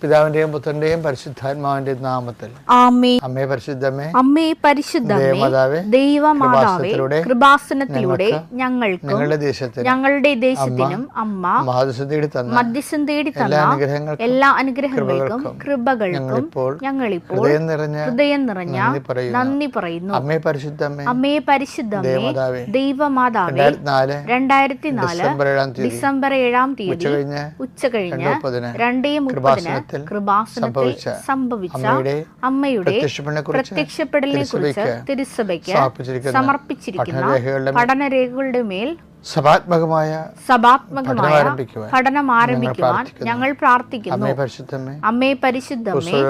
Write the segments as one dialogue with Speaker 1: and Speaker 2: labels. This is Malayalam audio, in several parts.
Speaker 1: പിതാവിന്റെയും പുത്രന്റെയും പരിശുദ്ധാത്മാവിന്റെയും നാമത്തിൽ
Speaker 2: ആമേൻ.
Speaker 1: അമ്മേ പരിശുദ്ധമേ,
Speaker 2: അമ്മേ പരിശുദ്ധമേ, ദൈവമാതാവേ, കൃപാസനത്തിലൂടെ ഞങ്ങൾക്കും ഞങ്ങളുടെ ദേശത്തിനും അമ്മ മധ്യസ്ഥം തേടി തന്ന എല്ലാ അനുഗ്രഹങ്ങൾക്കും കൃപകൾക്കും ഞങ്ങളിപ്പോൾ ഹൃദയം നിറഞ്ഞ നന്ദി പറയുന്നു.
Speaker 1: അമ്മേ പരിശുദ്ധമേ,
Speaker 2: അമ്മേ പരിശുദ്ധമേ, ദൈവമാതാവേ, 2004 ഡിസംബർ 7 തീയതി ഉച്ചകഴിഞ്ഞ് 2:30 കൃപാസനത്തിൽ സംഭവിച്ച അമ്മയുടെ പ്രത്യക്ഷപ്പെടലിനെ കുറിച്ച് തിരുസഭയ്ക്ക് സമർപ്പിച്ചിരിക്കുന്ന പഠനരേഖകളുടെ മേൽ സഭാത്മകമായ പഠനം ആരംഭിക്കുവാൻ ഞങ്ങൾ പ്രാർത്ഥിക്കുന്നു. അമ്മേ പരിശുദ്ധമേ,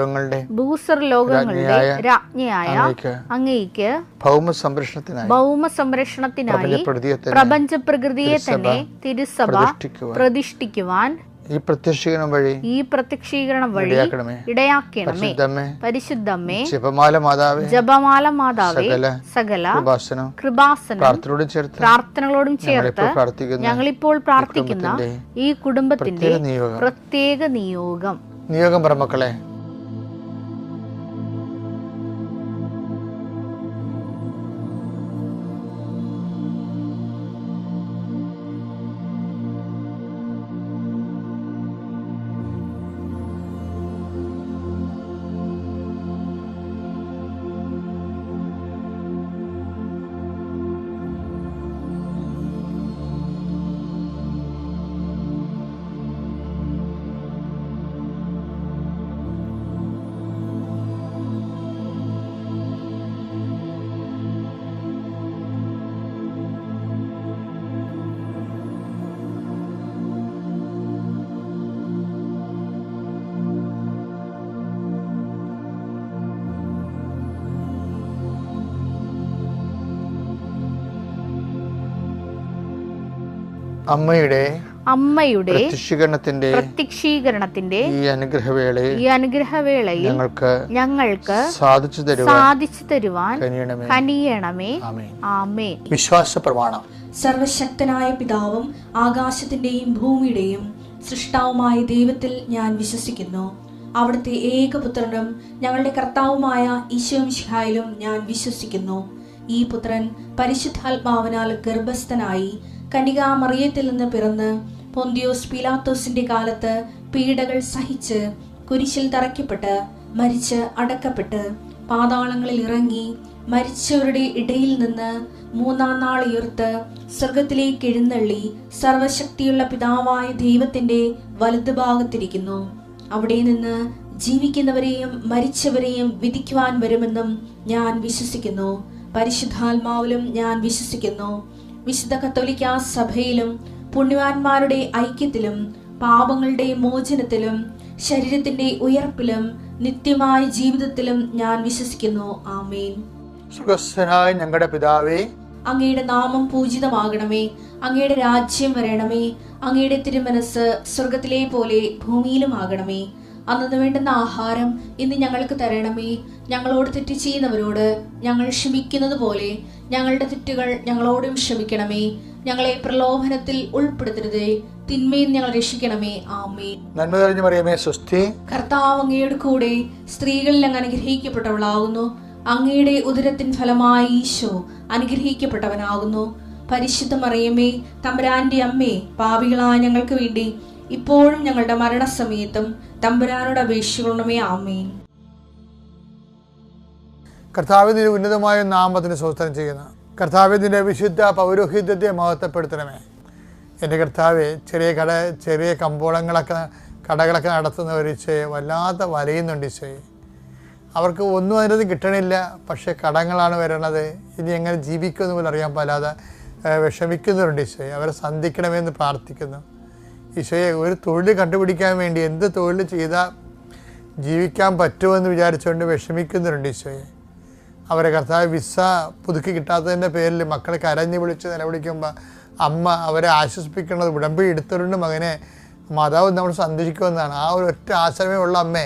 Speaker 2: ഭൂസ്വർലോകങ്ങളുടെ രാജ്ഞിയായ അങ്ങേയ്ക്ക് ഭൗമ സംരക്ഷണത്തിനായി പ്രപഞ്ച പ്രകൃതിയെ തന്നെ തിരുസഭ പ്രതിഷ്ഠിക്കുവാൻ ഈ പ്രത്യക്ഷീകരണം വഴി ഇടയാക്കണമേ. പരിശുദ്ധമേ, ജപമാല മാതാവേ, സകല കൃപാസനം പ്രാർത്ഥനകളോടും ചേർത്ത് ഞങ്ങളിപ്പോൾ പ്രാർത്ഥിക്കുന്ന ഈ കുടുംബത്തിന്റെ പ്രത്യേക നിയോഗം
Speaker 1: പറമക്കളെ, അമ്മയുടെ പ്രത്യക്ഷീകരണത്തിന്റെ ഈ അനുഗ്രഹവേളയിൽ ഞങ്ങൾക്ക് സാധിച്ചു തരുവാൻ കനിയണമേ. ആമേൻ. വിശ്വാസ പ്രമാണം.
Speaker 3: സർവശക്തനായ പിതാവും ആകാശത്തിന്റെയും ഭൂമിയുടെയും സൃഷ്ടാവുമായ ദൈവത്തിൽ ഞാൻ വിശ്വസിക്കുന്നു. അവിടുത്തെ ഏകപുത്രനും ഞങ്ങളുടെ കർത്താവുമായ ഈശോമിശിഹായിലും ഞാൻ വിശ്വസിക്കുന്നു. ഈ പുത്രൻ പരിശുദ്ധാത്മാവിനാൽ ഗർഭസ്ഥനായി കന്യകാമറിയത്തിൽ നിന്ന് പിറന്ന് പൊന്തിയോസ് പീലാത്തോസിന്റെ കാലത്ത് പീഡകൾ സഹിച്ച് കുരിശിൽ തറയ്ക്കപ്പെട്ട് മരിച്ച് അടക്കപ്പെട്ട് പാതാളങ്ങളിൽ ഇറങ്ങി മരിച്ചവരുടെ ഇടയിൽ നിന്ന് 3-ാം നാൾ ഉയർത്ത് സ്വർഗത്തിലേക്ക് എഴുന്നള്ളി സർവശക്തിയുള്ള പിതാവായ ദൈവത്തിന്റെ വലതുഭാഗത്തിരിക്കുന്നു. അവിടെ നിന്ന് ജീവിക്കുന്നവരെയും മരിച്ചവരെയും വിധിക്കുവാൻ വരുമെന്നും ഞാൻ വിശ്വസിക്കുന്നു. പരിശുദ്ധാത്മാവിലും ഞാൻ വിശ്വസിക്കുന്നു. വിശുദ്ധ കത്തോലിക്കാ സഭയിലും പുണ്യവാന്മാരുടെ ഐക്യത്തിലും പാപങ്ങളുടെ മോചനത്തിലും ശരീരത്തിന്റെ ഉയർപ്പിലും നിത്യമായ ജീവിതത്തിലും ഞാൻ വിശ്വസിക്കുന്നു. ആമേൻ.
Speaker 1: സുഖസ്ഥനായ ഞങ്ങളുടെ പിതാവേ,
Speaker 3: അങ്ങയുടെ നാമം പൂജിതമാകണമേ. അങ്ങയുടെ രാജ്യം വരണമേ. അങ്ങയുടെ തിരുമനസ് സ്വർഗത്തിലെ പോലെ ഭൂമിയിലും ആകണമേ. അന്നു വേണ്ടുന്ന ആഹാരം ഇന്ന് ഞങ്ങൾക്ക് തരണമേ. ഞങ്ങളോട് തെറ്റ് ചെയ്യുന്നവരോട് ഞങ്ങൾ ക്ഷമിക്കുന്നത് പോലെ ഞങ്ങളുടെ തെറ്റുകൾ ഞങ്ങളോടും ക്ഷമിക്കണമേ. ഞങ്ങളെ പ്രലോഭനത്തിൽ ഉൾപ്പെടുത്തരുതേ, തിന്മയിൽ ഞങ്ങൾ രക്ഷിക്കണമേ. ആമേൻ.
Speaker 1: നന്മ നിറഞ്ഞ മറിയമേ, സ്വസ്തി.
Speaker 3: കർത്താവ് അങ്ങയുടെ കൂടെ സ്ത്രീകളിൽ അങ്ങ് അനുഗ്രഹിക്കപ്പെട്ടവളാകുന്നു. അങ്ങയുടെ ഉദരത്തിൻ ഫലമായി ഈശോ അനുഗ്രഹിക്കപ്പെട്ടവനാകുന്നു. പരിശുദ്ധ മറിയമേ, തമ്പുരാന്റെ അമ്മേ, പാപികളായ ഞങ്ങൾക്ക് വേണ്ടി ഇപ്പോഴും ഞങ്ങളുടെ മരണസമയത്തും തമ്പുരാനോട് അപേക്ഷിക്കണമേ. ആമേൻ.
Speaker 1: കർത്താവിന്റെ ഉന്നതമായ നാമത്തിന് സ്തോത്രം ചെയ്യുന്നു. കർത്താവിന്റെ വിശുദ്ധ പൗരോഹിത്യത്തെ മഹത്വപ്പെടുത്തണമേ. എൻ്റെ കർത്താവെ, ചെറിയ കടകളൊക്കെ നടത്തുന്നവർ ഈശോയെ വല്ലാത്ത വലയുന്നുണ്ട് ഈശോയെ. അവർക്ക് ഒന്നും അതിനകത്ത് കിട്ടണില്ല, പക്ഷേ കടങ്ങളാണ് വരണത്. ഇനി എങ്ങനെ ജീവിക്കുമെന്ന് പോലും അറിയാൻ പാലാതെ വിഷമിക്കുന്നവരുണ്ട് ഈശോയെ. അവരെ സന്ധിക്കണമെന്ന് പ്രാർത്ഥിക്കുന്നു ഈശോയെ. ഒരു തൊഴിൽ കണ്ടുപിടിക്കാൻ വേണ്ടി എന്ത് തൊഴിൽ ചെയ്താൽ ജീവിക്കാൻ പറ്റുമെന്ന് വിചാരിച്ചുകൊണ്ട് വിഷമിക്കുന്നവരുണ്ട് ഈശോയെ. അവരെ കർത്താവ് വിസ പുതുക്കി കിട്ടാത്തതിൻ്റെ പേരിൽ മക്കളെ കരഞ്ഞ് വിളിച്ച് നിലവിളിക്കുമ്പോൾ അമ്മ അവരെ ആശ്വസിപ്പിക്കുന്നത് ഉടമ്പടി എടുത്തവരുണ്ട്. മകനെ, മാതാവ് നമ്മൾ സന്ദർശിക്കുമെന്നാണ്. ആ ഒരു ഒറ്റ ആശ്രമേ ഉള്ള അമ്മേ,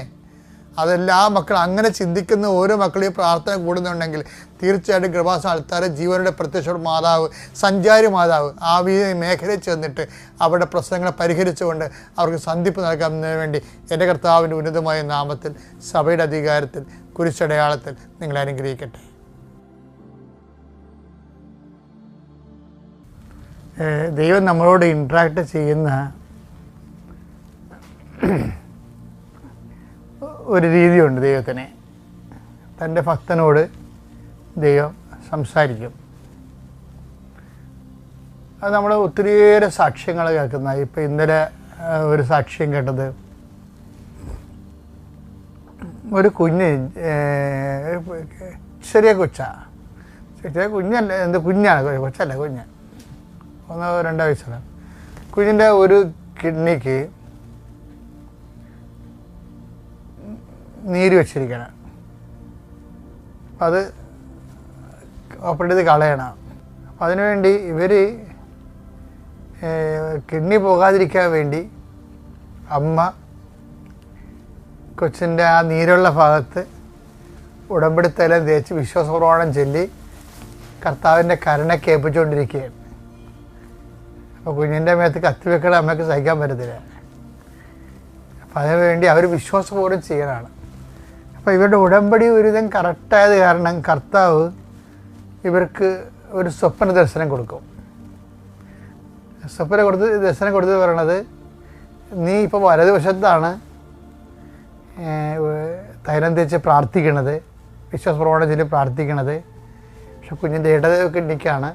Speaker 1: അതെല്ലാ മക്കളും അങ്ങനെ ചിന്തിക്കുന്ന ഓരോ മക്കളും ഈ പ്രാർത്ഥന കൂടുന്നുണ്ടെങ്കിൽ തീർച്ചയായിട്ടും കൃപാസന ആൾക്കാരെ ജീവനുടെ പ്രത്യക്ഷ മാതാവ്, സഞ്ചാരി മാതാവ് ആ മേഖലയിൽ ചെന്നിട്ട് അവരുടെ പ്രശ്നങ്ങളെ പരിഹരിച്ചുകൊണ്ട് അവർക്ക് സന്ധിപ്പ് നൽകുന്നതിന് വേണ്ടി എൻ്റെ കർത്താവിൻ്റെ ഉന്നതമായ നാമത്തിൽ സഭയുടെ അധികാരത്തിൽ കുരിശടയാളത്തിൽ നിങ്ങളെ അനുഗ്രഹിക്കട്ടെ. ദൈവം നമ്മളോട് ഇൻട്രാക്ട് ചെയ്യുന്ന ഒരു രീതിയുണ്ട്. ദൈവത്തിന് തൻ്റെ ഭക്തനോട് ദൈവം സംസാരിക്കും. അത് നമ്മൾ ഒത്തിരിയേറെ സാക്ഷ്യങ്ങൾ കേൾക്കുന്ന. ഇപ്പം ഇന്നലെ ഒരു സാക്ഷ്യം കേട്ടത്, ഒരു കുഞ്ഞ്, ചെറിയ കുഞ്ഞല്ല, കുഞ്ഞാണ്, കൊച്ചല്ല, കുഞ്ഞ് 1-2 വയസ്സുള്ള കുഞ്ഞിൻ്റെ ഒരു കിഡ്നിക്ക് നീര് വെച്ചിരിക്കണം. അപ്പം അത് ഓപ്പറേറ്റ് ചെയ്ത് കളയണം. അപ്പം അതിനുവേണ്ടി ഇവർ കിഡ്നി പോകാതിരിക്കാൻ വേണ്ടി അമ്മ കൊച്ചിൻ്റെ ആ നീരുള്ള ഭാഗത്ത് ഉടമ്പടിത്തലം തേച്ച് വിശ്വാസപ്രമാണം ചൊല്ലി കർത്താവിൻ്റെ കരുണയ്ക്ക് ഏൽപ്പിച്ചുകൊണ്ടിരിക്കുകയാണ്. അപ്പോൾ കുഞ്ഞിൻ്റെ മേത്ത് കത്തിവെക്കണ അമ്മയ്ക്ക് സഹിക്കാൻ പറ്റത്തില്ല. അപ്പം അതിനുവേണ്ടി അവർ വിശ്വാസപൂർവ്വം ചെയ്യണതാണ്. അപ്പോൾ ഇവരുടെ ഉടമ്പടി ഒരുവിധം കറക്റ്റായത് കാരണം കർത്താവ് ഇവർക്ക് ഒരു സ്വപ്ന ദർശനം കൊടുക്കും. ദർശനം കൊടുത്ത് പറയണത്, നീ ഇപ്പോൾ വലതുവശത്താണ് തൈലം തേച്ച് പ്രാർത്ഥിക്കണത്, വിശ്വാസപ്രമാണം ചൊല്ലി പ്രാർത്ഥിക്കണത്, പക്ഷെ കുഞ്ഞിൻ്റെ ഇടത് കിഡ്നിക്കാണ്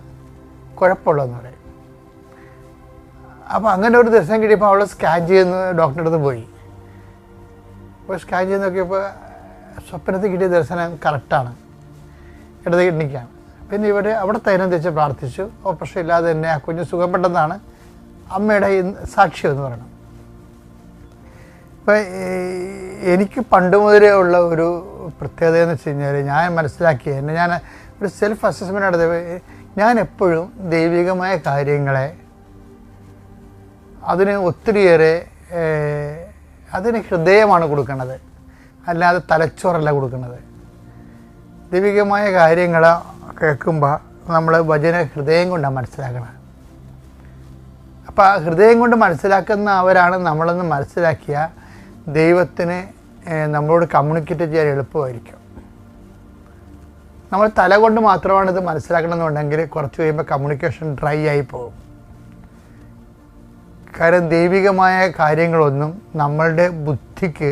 Speaker 1: കുഴപ്പമുള്ളതെന്ന് പറയും. അപ്പോൾ അങ്ങനെ ഒരു ദർശനം കിട്ടിയപ്പോൾ അവൾ സ്കാൻ ചെയ്യുന്ന ഡോക്ടറുടെ അടുത്ത് പോയി. അപ്പോൾ സ്കാൻ ചെയ്ത് നോക്കിയപ്പോൾ സ്വപ്നത്തിൽ കിട്ടിയ ദർശനം കറക്റ്റാണ്, ഇടത് കിഡ്നിക്കാണ്. പിന്നെ ഇവർ അവിടെ തൈലം തേച്ച് പ്രാർത്ഥിച്ചു. ഓപ്പറേഷൻ ഇല്ലാതെ തന്നെ ആ കുഞ്ഞ് സുഖപ്പെട്ടെന്നാണ് അമ്മയുടെ സാക്ഷ്യം എന്ന് പറയുന്നത്. അപ്പോൾ എനിക്ക് പണ്ട് മുതലേ ഉള്ള ഒരു പ്രത്യേകത എന്ന് വെച്ച് കഴിഞ്ഞാൽ, ഞാൻ മനസ്സിലാക്കിയ എന്നെ ഞാൻ ഒരു സെൽഫ് അസസ്മെൻ്റ് നടത്തിയപ്പോൾ ഞാൻ എപ്പോഴും ദൈവികമായ കാര്യങ്ങളെ അതിന് ഒത്തിരിയേറെ അതിന് ഹൃദയമാണ് കൊടുക്കുന്നത്, അല്ലാതെ തലച്ചോറല്ല കൊടുക്കുന്നത്. ദൈവികമായ കാര്യങ്ങൾ കേൾക്കുമ്പോൾ നമ്മൾ വചന ഹൃദയം കൊണ്ടാണ് മനസ്സിലാക്കണം. അപ്പോൾ ആ ഹൃദയം കൊണ്ട് മനസ്സിലാക്കുന്നവരാണ് നമ്മളെന്ന് മനസ്സിലാക്കിയ ദൈവത്തിന് നമ്മളോട് കമ്മ്യൂണിക്കേറ്റ് ചെയ്യാൻ എളുപ്പമായിരിക്കും. നമ്മൾ തല കൊണ്ട് മാത്രമാണ് ഇത് മനസ്സിലാക്കണമെന്നുണ്ടെങ്കിൽ കുറച്ച് കഴിയുമ്പോൾ കമ്മ്യൂണിക്കേഷൻ ഡ്രൈ ആയി പോകും. കാരണം ദൈവികമായ കാര്യങ്ങളൊന്നും നമ്മളുടെ ബുദ്ധിക്ക്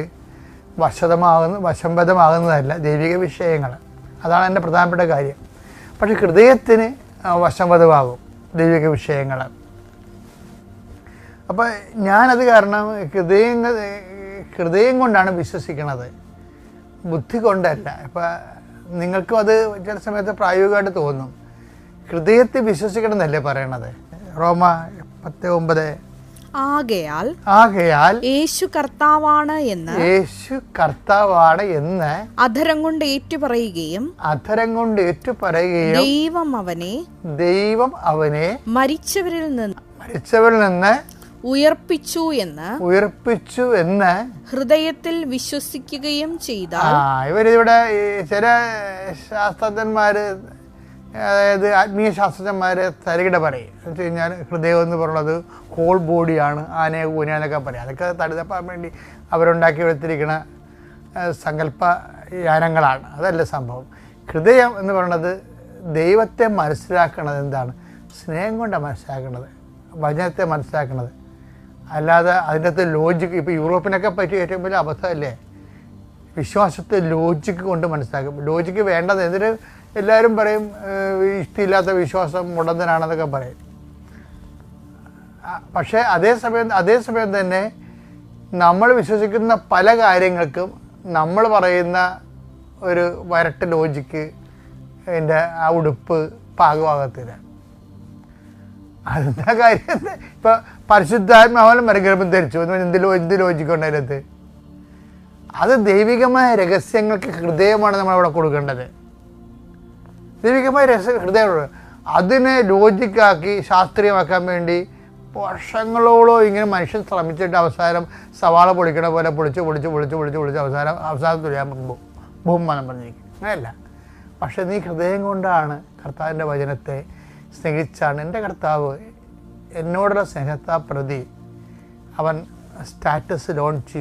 Speaker 1: വശംവദമാകുന്നതല്ല ദൈവിക വിഷയങ്ങൾ. അതാണ് എൻ്റെ പ്രധാനപ്പെട്ട കാര്യം. പക്ഷെ ഹൃദയത്തിന് വശംവദമാകും ദൈവിക വിഷയങ്ങൾ. അപ്പോൾ ഞാനത് കാരണം ഹൃദയം കൊണ്ടാണ് വിശ്വസിക്കുന്നത്, ബുദ്ധി കൊണ്ടല്ല. ഇപ്പം നിങ്ങൾക്കും അത് ചില സമയത്ത് പ്രായോഗികമായിട്ട് തോന്നും. ഹൃദയത്തിൽ വിശ്വസിക്കണം എന്നല്ലേ പറയണത്. റോമ 10:9. ആകയാൽ
Speaker 2: യേശു കർത്താവാണ് എന്ന് അധരം കൊണ്ട് ഏറ്റുപറയുകയും
Speaker 1: ദൈവം അവനെ മരിച്ചവരിൽ നിന്ന്
Speaker 2: ഉയർപ്പിച്ചു എന്ന്
Speaker 1: ഹൃദയത്തിൽ
Speaker 2: വിശ്വസിക്കുകയും ചെയ്താൽ.
Speaker 1: ഇവരിവിടെ ചില ശാസ്ത്രജ്ഞന്മാര്, അതായത് ആത്മീയ ശാസ്ത്രജ്ഞന്മാരെ തരികിട പറയും. എന്ന് വെച്ച് കഴിഞ്ഞാൽ ഹൃദയം എന്ന് പറയുന്നത് ഹോൾ ബോഡിയാണ്, ആനയെ കൂനയെന്നൊക്കെ പറയും. അതൊക്കെ തടുതപ്പാൻ വേണ്ടി അവരുണ്ടാക്കി എടുത്തിരിക്കുന്ന സങ്കല്പ യാനങ്ങളാണ്. അതല്ല സംഭവം. ഹൃദയം എന്ന് പറയുന്നത് ദൈവത്തെ മനസ്സിലാക്കുന്നത് എന്താണ്? സ്നേഹം കൊണ്ടാണ് മനസ്സിലാക്കുന്നത്, വചനത്തെ മനസ്സിലാക്കുന്നത്. അല്ലാതെ അതിൻ്റെ അകത്ത് ലോജിക്ക്, ഇപ്പോൾ യൂറോപ്പിനൊക്കെ പറ്റിയ ഏറ്റവും വലിയ അബദ്ധമല്ലേ വിശ്വാസത്തെ ലോജിക്ക് കൊണ്ട് മനസ്സിലാക്കും. ലോജിക്ക് വേണ്ടത് എന്തിന് എല്ലാവരും പറയും, ഇഷ്ടമില്ലാത്ത വിശ്വാസം മുടന്തനാണെന്നൊക്കെ പറയും. പക്ഷേ അതേസമയം തന്നെ നമ്മൾ വിശ്വസിക്കുന്ന പല കാര്യങ്ങൾക്കും നമ്മൾ പറയുന്ന ഒരു വരട്ട് ലോജിക്ക്, അതിൻ്റെ ആ ഉടുപ്പ് പാകമാകത്തില്ല. അതെന്താ കാര്യം? ഇപ്പം പരിശുദ്ധാത്മാവനും മരഗർഭം ധരിച്ചു എന്ത് ലോജിക്കുണ്ടതിനകത്ത്? അത് ദൈവികമായ രഹസ്യങ്ങൾക്ക് ഹൃദയമാണ് നമ്മളവിടെ കൊടുക്കേണ്ടത്. ദൈവികമായ ഹൃദയമുള്ളത് അതിനെ ലോജിക്കാക്കി ശാസ്ത്രീയമാക്കാൻ വേണ്ടി വർഷങ്ങളോളം ഇങ്ങനെ മനുഷ്യൻ ശ്രമിച്ചിട്ട് അവസാനം സവാള പൊളിക്കണ പോലെ പൊളിച്ച് അവസാനം തുരിയാൻ ബഹുമാനം പറഞ്ഞിരിക്കും. അങ്ങനെയല്ല. പക്ഷെ നീ ഹൃദയം കൊണ്ടാണ് കർത്താവിൻ്റെ വചനത്തെ സ്നേഹിച്ചാണ്. എൻ്റെ കർത്താവ് എന്നോടുള്ള സ്നേഹത്താ പ്രതി അവൻ സ്റ്റാറ്റസ് ലോഞ്ച്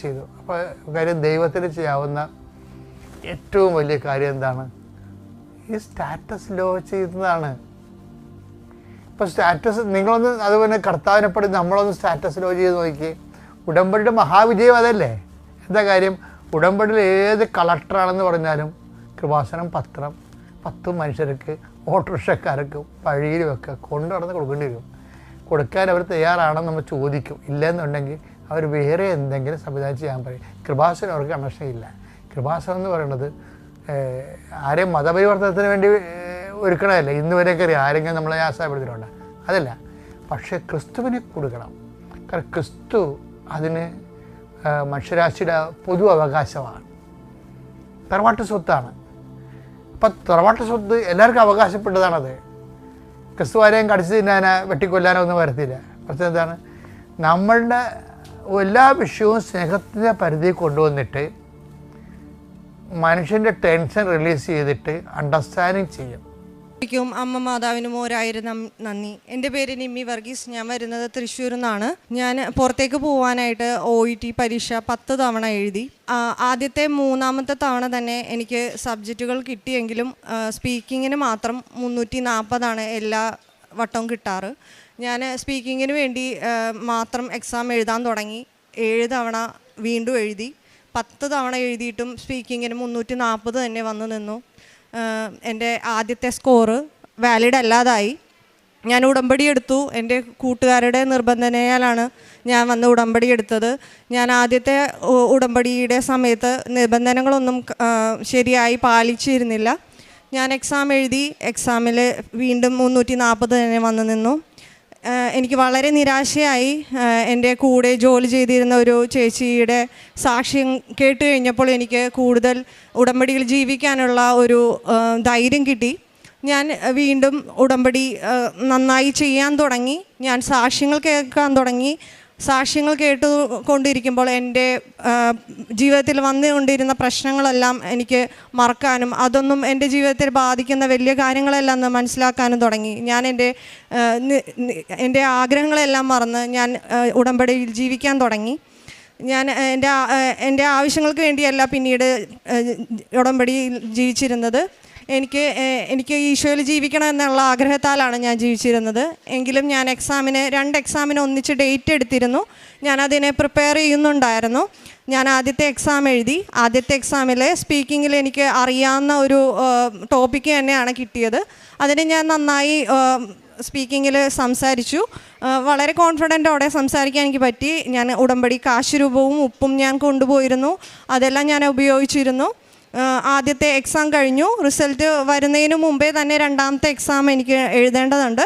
Speaker 1: ചെയ്തു. അപ്പോൾ കാര്യം ദൈവത്തിന് ചെയ്യാവുന്ന ഏറ്റവും വലിയ കാര്യം എന്താണ്? ഈ സ്റ്റാറ്റസ് ലോ ചെയ്യുന്നതാണ്. ഇപ്പോൾ സ്റ്റാറ്റസ് നിങ്ങളൊന്ന് അതുപോലെ കർത്താവിനെപ്പടി നമ്മളൊന്ന് സ്റ്റാറ്റസ് ലോ ചെയ്ത് നോക്കി. ഉടമ്പടിയുടെ മഹാവിജയം അതല്ലേ? എന്താ കാര്യം? ഉടമ്പടിയിൽ ഏത് കളക്ടറാണെന്ന് പറഞ്ഞാലും കൃപാസനം പത്രം 10 മനുഷ്യർക്ക് ഓട്ടോറിക്ഷക്കാർക്ക് വഴിയിലുമൊക്കെ കൊണ്ടു നടന്ന് കൊടുക്കേണ്ടി വരും. കൊടുക്കാൻ അവർ തയ്യാറാണെന്ന് നമ്മൾ ചോദിക്കും. ഇല്ലെന്നുണ്ടെങ്കിൽ അവർ വേറെ എന്തെങ്കിലും സംവിധാനം ചെയ്യാൻ പറയും. കൃപാസനം അവർക്ക് കണക്ഷൻ ഇല്ല. കൃപാസനം എന്ന് പറയുന്നത് ആരെയും മതപരിവർത്തനത്തിന് വേണ്ടി ഒരുക്കണമല്ല. ഇന്ന് വരെയൊക്കെ അറിയാം ആരെങ്കിലും നമ്മളെ ആശാപ്പെടുത്തിയിട്ടുണ്ട്. അതല്ല. പക്ഷേ ക്രിസ്തുവിനെ കൊടുക്കണം. കാരണം ക്രിസ്തു അതിന് മനുഷ്യരാശിയുടെ പൊതു അവകാശമാണ്. തറവാട്ട് സ്വത്താണ്. അപ്പം തറവാട്ട് സ്വത്ത് എല്ലാവർക്കും അവകാശപ്പെട്ടതാണത്. ക്രിസ്തു ആരെയും കടിച്ചു തിന്നാനോ വെട്ടിക്കൊല്ലാനോ ഒന്നും വരത്തില്ല. പ്രശ്നം എന്താണ്? നമ്മളുടെ എല്ലാ വിഷയവും സ്നേഹത്തിൻ്റെ പരിധി കൊണ്ടുവന്നിട്ട് മനുഷ്യൻ്റെ ടെൻഷൻ റിലീസ് ചെയ്തിട്ട് അണ്ടർസ്റ്റാൻഡിങ് ചെയ്യും.
Speaker 4: അമ്മ മാതാവിനും 1000 നന്ദി. എൻ്റെ പേര് നിമ്മി വർഗീസ്. ഞാൻ വരുന്നത് തൃശ്ശൂരിൽ നിന്നാണ്. ഞാൻ പുറത്തേക്ക് പോകാനായിട്ട് OET പരീക്ഷ 10 തവണ എഴുതി. ആദ്യത്തെ 3ാമത്തെ തവണ തന്നെ എനിക്ക് സബ്ജക്റ്റുകൾ കിട്ടിയെങ്കിലും സ്പീക്കിങ്ങിന് മാത്രം 340 എല്ലാ വട്ടവും കിട്ടാറ്. ഞാൻ സ്പീക്കിങ്ങിന് വേണ്ടി മാത്രം എക്സാം എഴുതാൻ തുടങ്ങി. 7 തവണ വീണ്ടും എഴുതി. 10 തവണ എഴുതിയിട്ടും സ്പീക്കിങ്ങിന് 340 തന്നെ വന്നു നിന്നു. എൻ്റെ ആദ്യത്തെ സ്കോറ് വാലിഡ് അല്ലാതായി. ഞാൻ ഉടമ്പടി എടുത്തു. എൻ്റെ കൂട്ടുകാരുടെ നിർബന്ധനയാലാണ് ഞാൻ വന്ന് ഉടമ്പടി എടുത്തത്. ഞാൻ ആദ്യത്തെ ഉടമ്പടിയുടെ സമയത്ത് നിബന്ധനകളൊന്നും ശരിയായി പാലിച്ചിരുന്നില്ല. ഞാൻ എക്സാം എഴുതി. എക്സാമിൽ വീണ്ടും 340 തന്നെ വന്നു നിന്നു. എനിക്ക് വളരെ നിരാശയായി. എൻ്റെ കൂടെ ജോലി ചെയ്തിരുന്ന ഒരു ചേച്ചിയുടെ സാക്ഷ്യം കേട്ട് കഴിഞ്ഞപ്പോൾ എനിക്ക് കൂടുതൽ ഉടമ്പടിയിൽ ജീവിക്കാനുള്ള ഒരു ധൈര്യം കിട്ടി. ഞാൻ വീണ്ടും ഉടമ്പടി നന്നായി ചെയ്യാൻ തുടങ്ങി. ഞാൻ സാക്ഷ്യങ്ങൾ കേൾക്കാൻ തുടങ്ങി. സാക്ഷ്യങ്ങൾ കേട്ടുകൊണ്ടിരിക്കുമ്പോൾ എൻ്റെ ജീവിതത്തിൽ വന്നുകൊണ്ടിരുന്ന പ്രശ്നങ്ങളെല്ലാം എനിക്ക് മറക്കാനും അതൊന്നും എൻ്റെ ജീവിതത്തിൽ ബാധിക്കുന്ന വലിയ കാര്യങ്ങളെല്ലാം മനസ്സിലാക്കാനും തുടങ്ങി. ഞാൻ എൻ്റെ ആഗ്രഹങ്ങളെല്ലാം മറന്ന് ഞാൻ ഉടമ്പടിയിൽ ജീവിക്കാൻ തുടങ്ങി. ഞാൻ എൻ്റെ ആവശ്യങ്ങൾക്ക് വേണ്ടിയല്ല പിന്നീട് ഉടമ്പടിയിൽ ജീവിച്ചിരുന്നത്. എനിക്ക് ഈശോയിൽ ജീവിക്കണം എന്നുള്ള ആഗ്രഹത്താലാണ് ഞാൻ ജീവിച്ചിരുന്നത്. എങ്കിലും ഞാൻ 2 എക്സാമിന് ഒന്നിച്ച് ഡേറ്റ് എടുത്തിരുന്നു. ഞാനതിനെ പ്രിപ്പയർ ചെയ്യുന്നുണ്ടായിരുന്നു. ഞാൻ ആദ്യത്തെ എക്സാം എഴുതി. ആദ്യത്തെ എക്സാമിൽ സ്പീക്കിങ്ങിൽ എനിക്ക് അറിയാവുന്ന ഒരു ടോപ്പിക്ക് തന്നെയാണ് കിട്ടിയത്. അതിന് ഞാൻ നന്നായി സ്പീക്കിങ്ങിൽ സംസാരിച്ചു. വളരെ കോൺഫിഡൻറ്റോടെ സംസാരിക്കാൻ എനിക്ക് പറ്റി. ഞാൻ ഉടമ്പടി കാശ് രൂപവും ഉപ്പും ഞാൻ കൊണ്ടുപോയിരുന്നു. അതെല്ലാം ഞാൻ ഉപയോഗിച്ചിരുന്നു. ആദ്യത്തെ എക്സാം കഴിഞ്ഞു. റിസൾട്ട് വരുന്നതിന് മുമ്പേ തന്നെ 2ാമത്തെ എക്സാം എനിക്ക് എഴുതേണ്ടതുണ്ട്.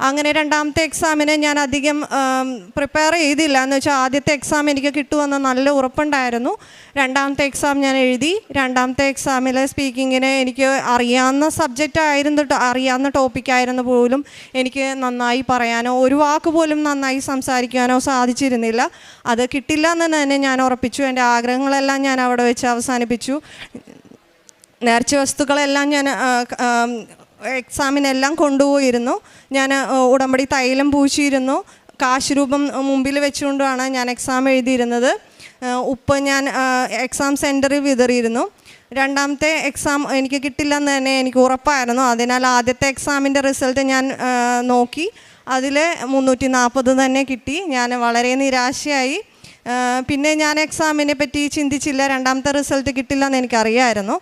Speaker 4: അങ്ങനെ 2ാമത്തെ എക്സാമിന് ഞാൻ അധികം പ്രിപ്പയർ ചെയ്തില്ല. എന്ന് വെച്ചാൽ ആദ്യത്തെ എക്സാം എനിക്ക് കിട്ടുമെന്ന് നല്ല ഉറപ്പുണ്ടായിരുന്നു. 2ാമത്തെ എക്സാം ഞാൻ എഴുതി. 2ാമത്തെ എക്സാമിൽ സ്പീക്കിങ്ങിന് എനിക്ക് അറിയാവുന്ന സബ്ജക്റ്റ് ആയിരുന്നു, അറിയാവുന്ന ടോപ്പിക്കായിരുന്നു പോലും എനിക്ക് നന്നായി പറയാനോ ഒരു വാക്ക് പോലും നന്നായി സംസാരിക്കാനോ സാധിച്ചിരുന്നില്ല. അത് കിട്ടില്ല എന്ന് തന്നെ ഞാൻ ഉറപ്പിച്ചു. എൻ്റെ ആഗ്രഹങ്ങളെല്ലാം ഞാൻ അവിടെ വെച്ച് അവസാനിപ്പിച്ചു. നേർച്ച വസ്തുക്കളെല്ലാം ഞാൻ എക്സാമിനെല്ലാം കൊണ്ടുപോയിരുന്നു. ഞാൻ ഉടമ്പടി തൈലം പൂശിയിരുന്നു. കാശ് രൂപം മുമ്പിൽ വെച്ചുകൊണ്ടാണ് ഞാൻ എക്സാം എഴുതിയിരുന്നത്. ഉപ്പ് ഞാൻ എക്സാം സെൻറ്ററിൽ വിതറിയിരുന്നു. 2ാമത്തെ എക്സാം എനിക്ക് കിട്ടില്ലെന്ന് തന്നെ എനിക്ക് ഉറപ്പായിരുന്നു. അതിനാൽ ആദ്യത്തെ എക്സാമിൻ്റെ റിസൾട്ട് ഞാൻ നോക്കി. അതിൽ 340 തന്നെ കിട്ടി. ഞാൻ വളരെ നിരാശയായി. പിന്നെ ഞാൻ എക്സാമിനെ പറ്റി ചിന്തിച്ചില്ല. 2ാമത്തെ റിസൾട്ട് കിട്ടില്ലെന്ന് എനിക്കറിയാമായിരുന്നു.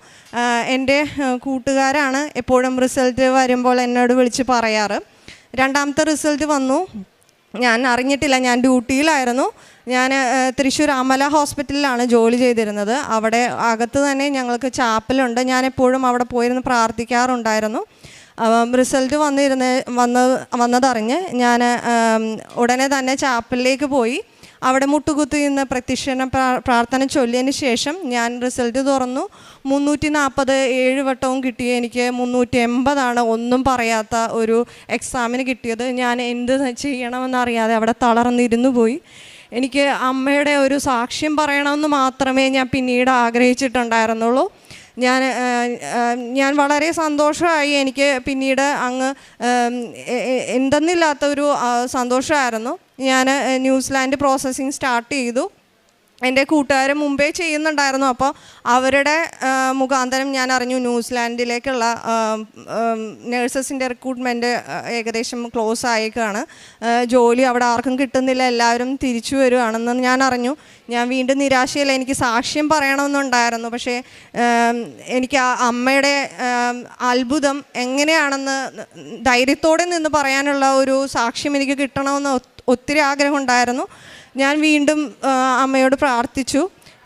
Speaker 4: എൻ്റെ കൂട്ടുകാരാണ് എപ്പോഴും റിസൾട്ട് വരുമ്പോൾ എന്നോട് വിളിച്ച് പറയാറ്. 2ാമത്തെ റിസൾട്ട് വന്നു. ഞാൻ അറിഞ്ഞിട്ടില്ല. ഞാൻ ഡ്യൂട്ടിയിലായിരുന്നു. ഞാൻ തൃശ്ശൂർ അമല ഹോസ്പിറ്റലിലാണ് ജോലി ചെയ്തിരുന്നത്. അവിടെ അകത്ത് തന്നെ ഞങ്ങൾക്ക് ചാപ്പലുണ്ട്. ഞാൻ എപ്പോഴും അവിടെ പോയിരുന്ന് പ്രാർത്ഥിക്കാറുണ്ടായിരുന്നു. റിസൾട്ട് വന്നതറിഞ്ഞ് ഞാൻ ഉടനെ തന്നെ ചാപ്പലിലേക്ക് പോയി. അവിടെ മുട്ടുകുത്തി നിന്ന് പ്രത്യക്ഷീകരണ പ്രാർത്ഥന ചൊല്ലിയതിന് ശേഷം ഞാൻ റിസൾട്ട് തുറന്നു. 347 വട്ടവും കിട്ടിയ എനിക്ക് 380 ഒന്നും പറയാത്ത ഒരു എക്സാമിന് കിട്ടിയത്. ഞാൻ എന്ത് ചെയ്യണമെന്നറിയാതെ അവിടെ തളർന്നിരുന്നു പോയി. എനിക്ക് അമ്മയുടെ ഒരു സാക്ഷ്യം പറയണമെന്ന് മാത്രമേ ഞാൻ പിന്നീട് ആഗ്രഹിച്ചിട്ടുണ്ടായിരുന്നുള്ളൂ. ഞാൻ വളരെ സന്തോഷമായി. എനിക്ക് പിന്നീട് അങ്ങ് എന്തെന്നില്ലാത്തൊരു സന്തോഷമായിരുന്നു. ഞാൻ ന്യൂസിലാൻഡ് പ്രോസസ്സിങ് സ്റ്റാർട്ട് ചെയ്തു. എൻ്റെ കൂട്ടുകാർ മുമ്പേ ചെയ്യുന്നുണ്ടായിരുന്നു. അപ്പോൾ അവരുടെ മുഖാന്തരം ഞാൻ അറിഞ്ഞു ന്യൂസിലാൻഡിലേക്കുള്ള നേഴ്സസിൻ്റെ റിക്രൂട്ട്മെൻറ്റ് ഏകദേശം ക്ലോസ് ആയേക്കാണ്. ജോലി അവിടെ ആർക്കും കിട്ടുന്നില്ല, എല്ലാവരും തിരിച്ചു വരുവാണെന്ന് ഞാൻ അറിഞ്ഞു. ഞാൻ വീണ്ടും നിരാശയില്ല. എനിക്ക് സാക്ഷ്യം പറയണമെന്നുണ്ടായിരുന്നു. പക്ഷേ എനിക്ക് ആ അമ്മയുടെ അത്ഭുതം എങ്ങനെയാണെന്ന് ധൈര്യത്തോടെ നിന്ന് പറയാനുള്ള ഒരു സാക്ഷ്യം എനിക്ക് കിട്ടണമെന്ന് ഒത്തിരി ആഗ്രഹമുണ്ടായിരുന്നു. ഞാൻ വീണ്ടും അമ്മയോട് പ്രാർത്ഥിച്ചു.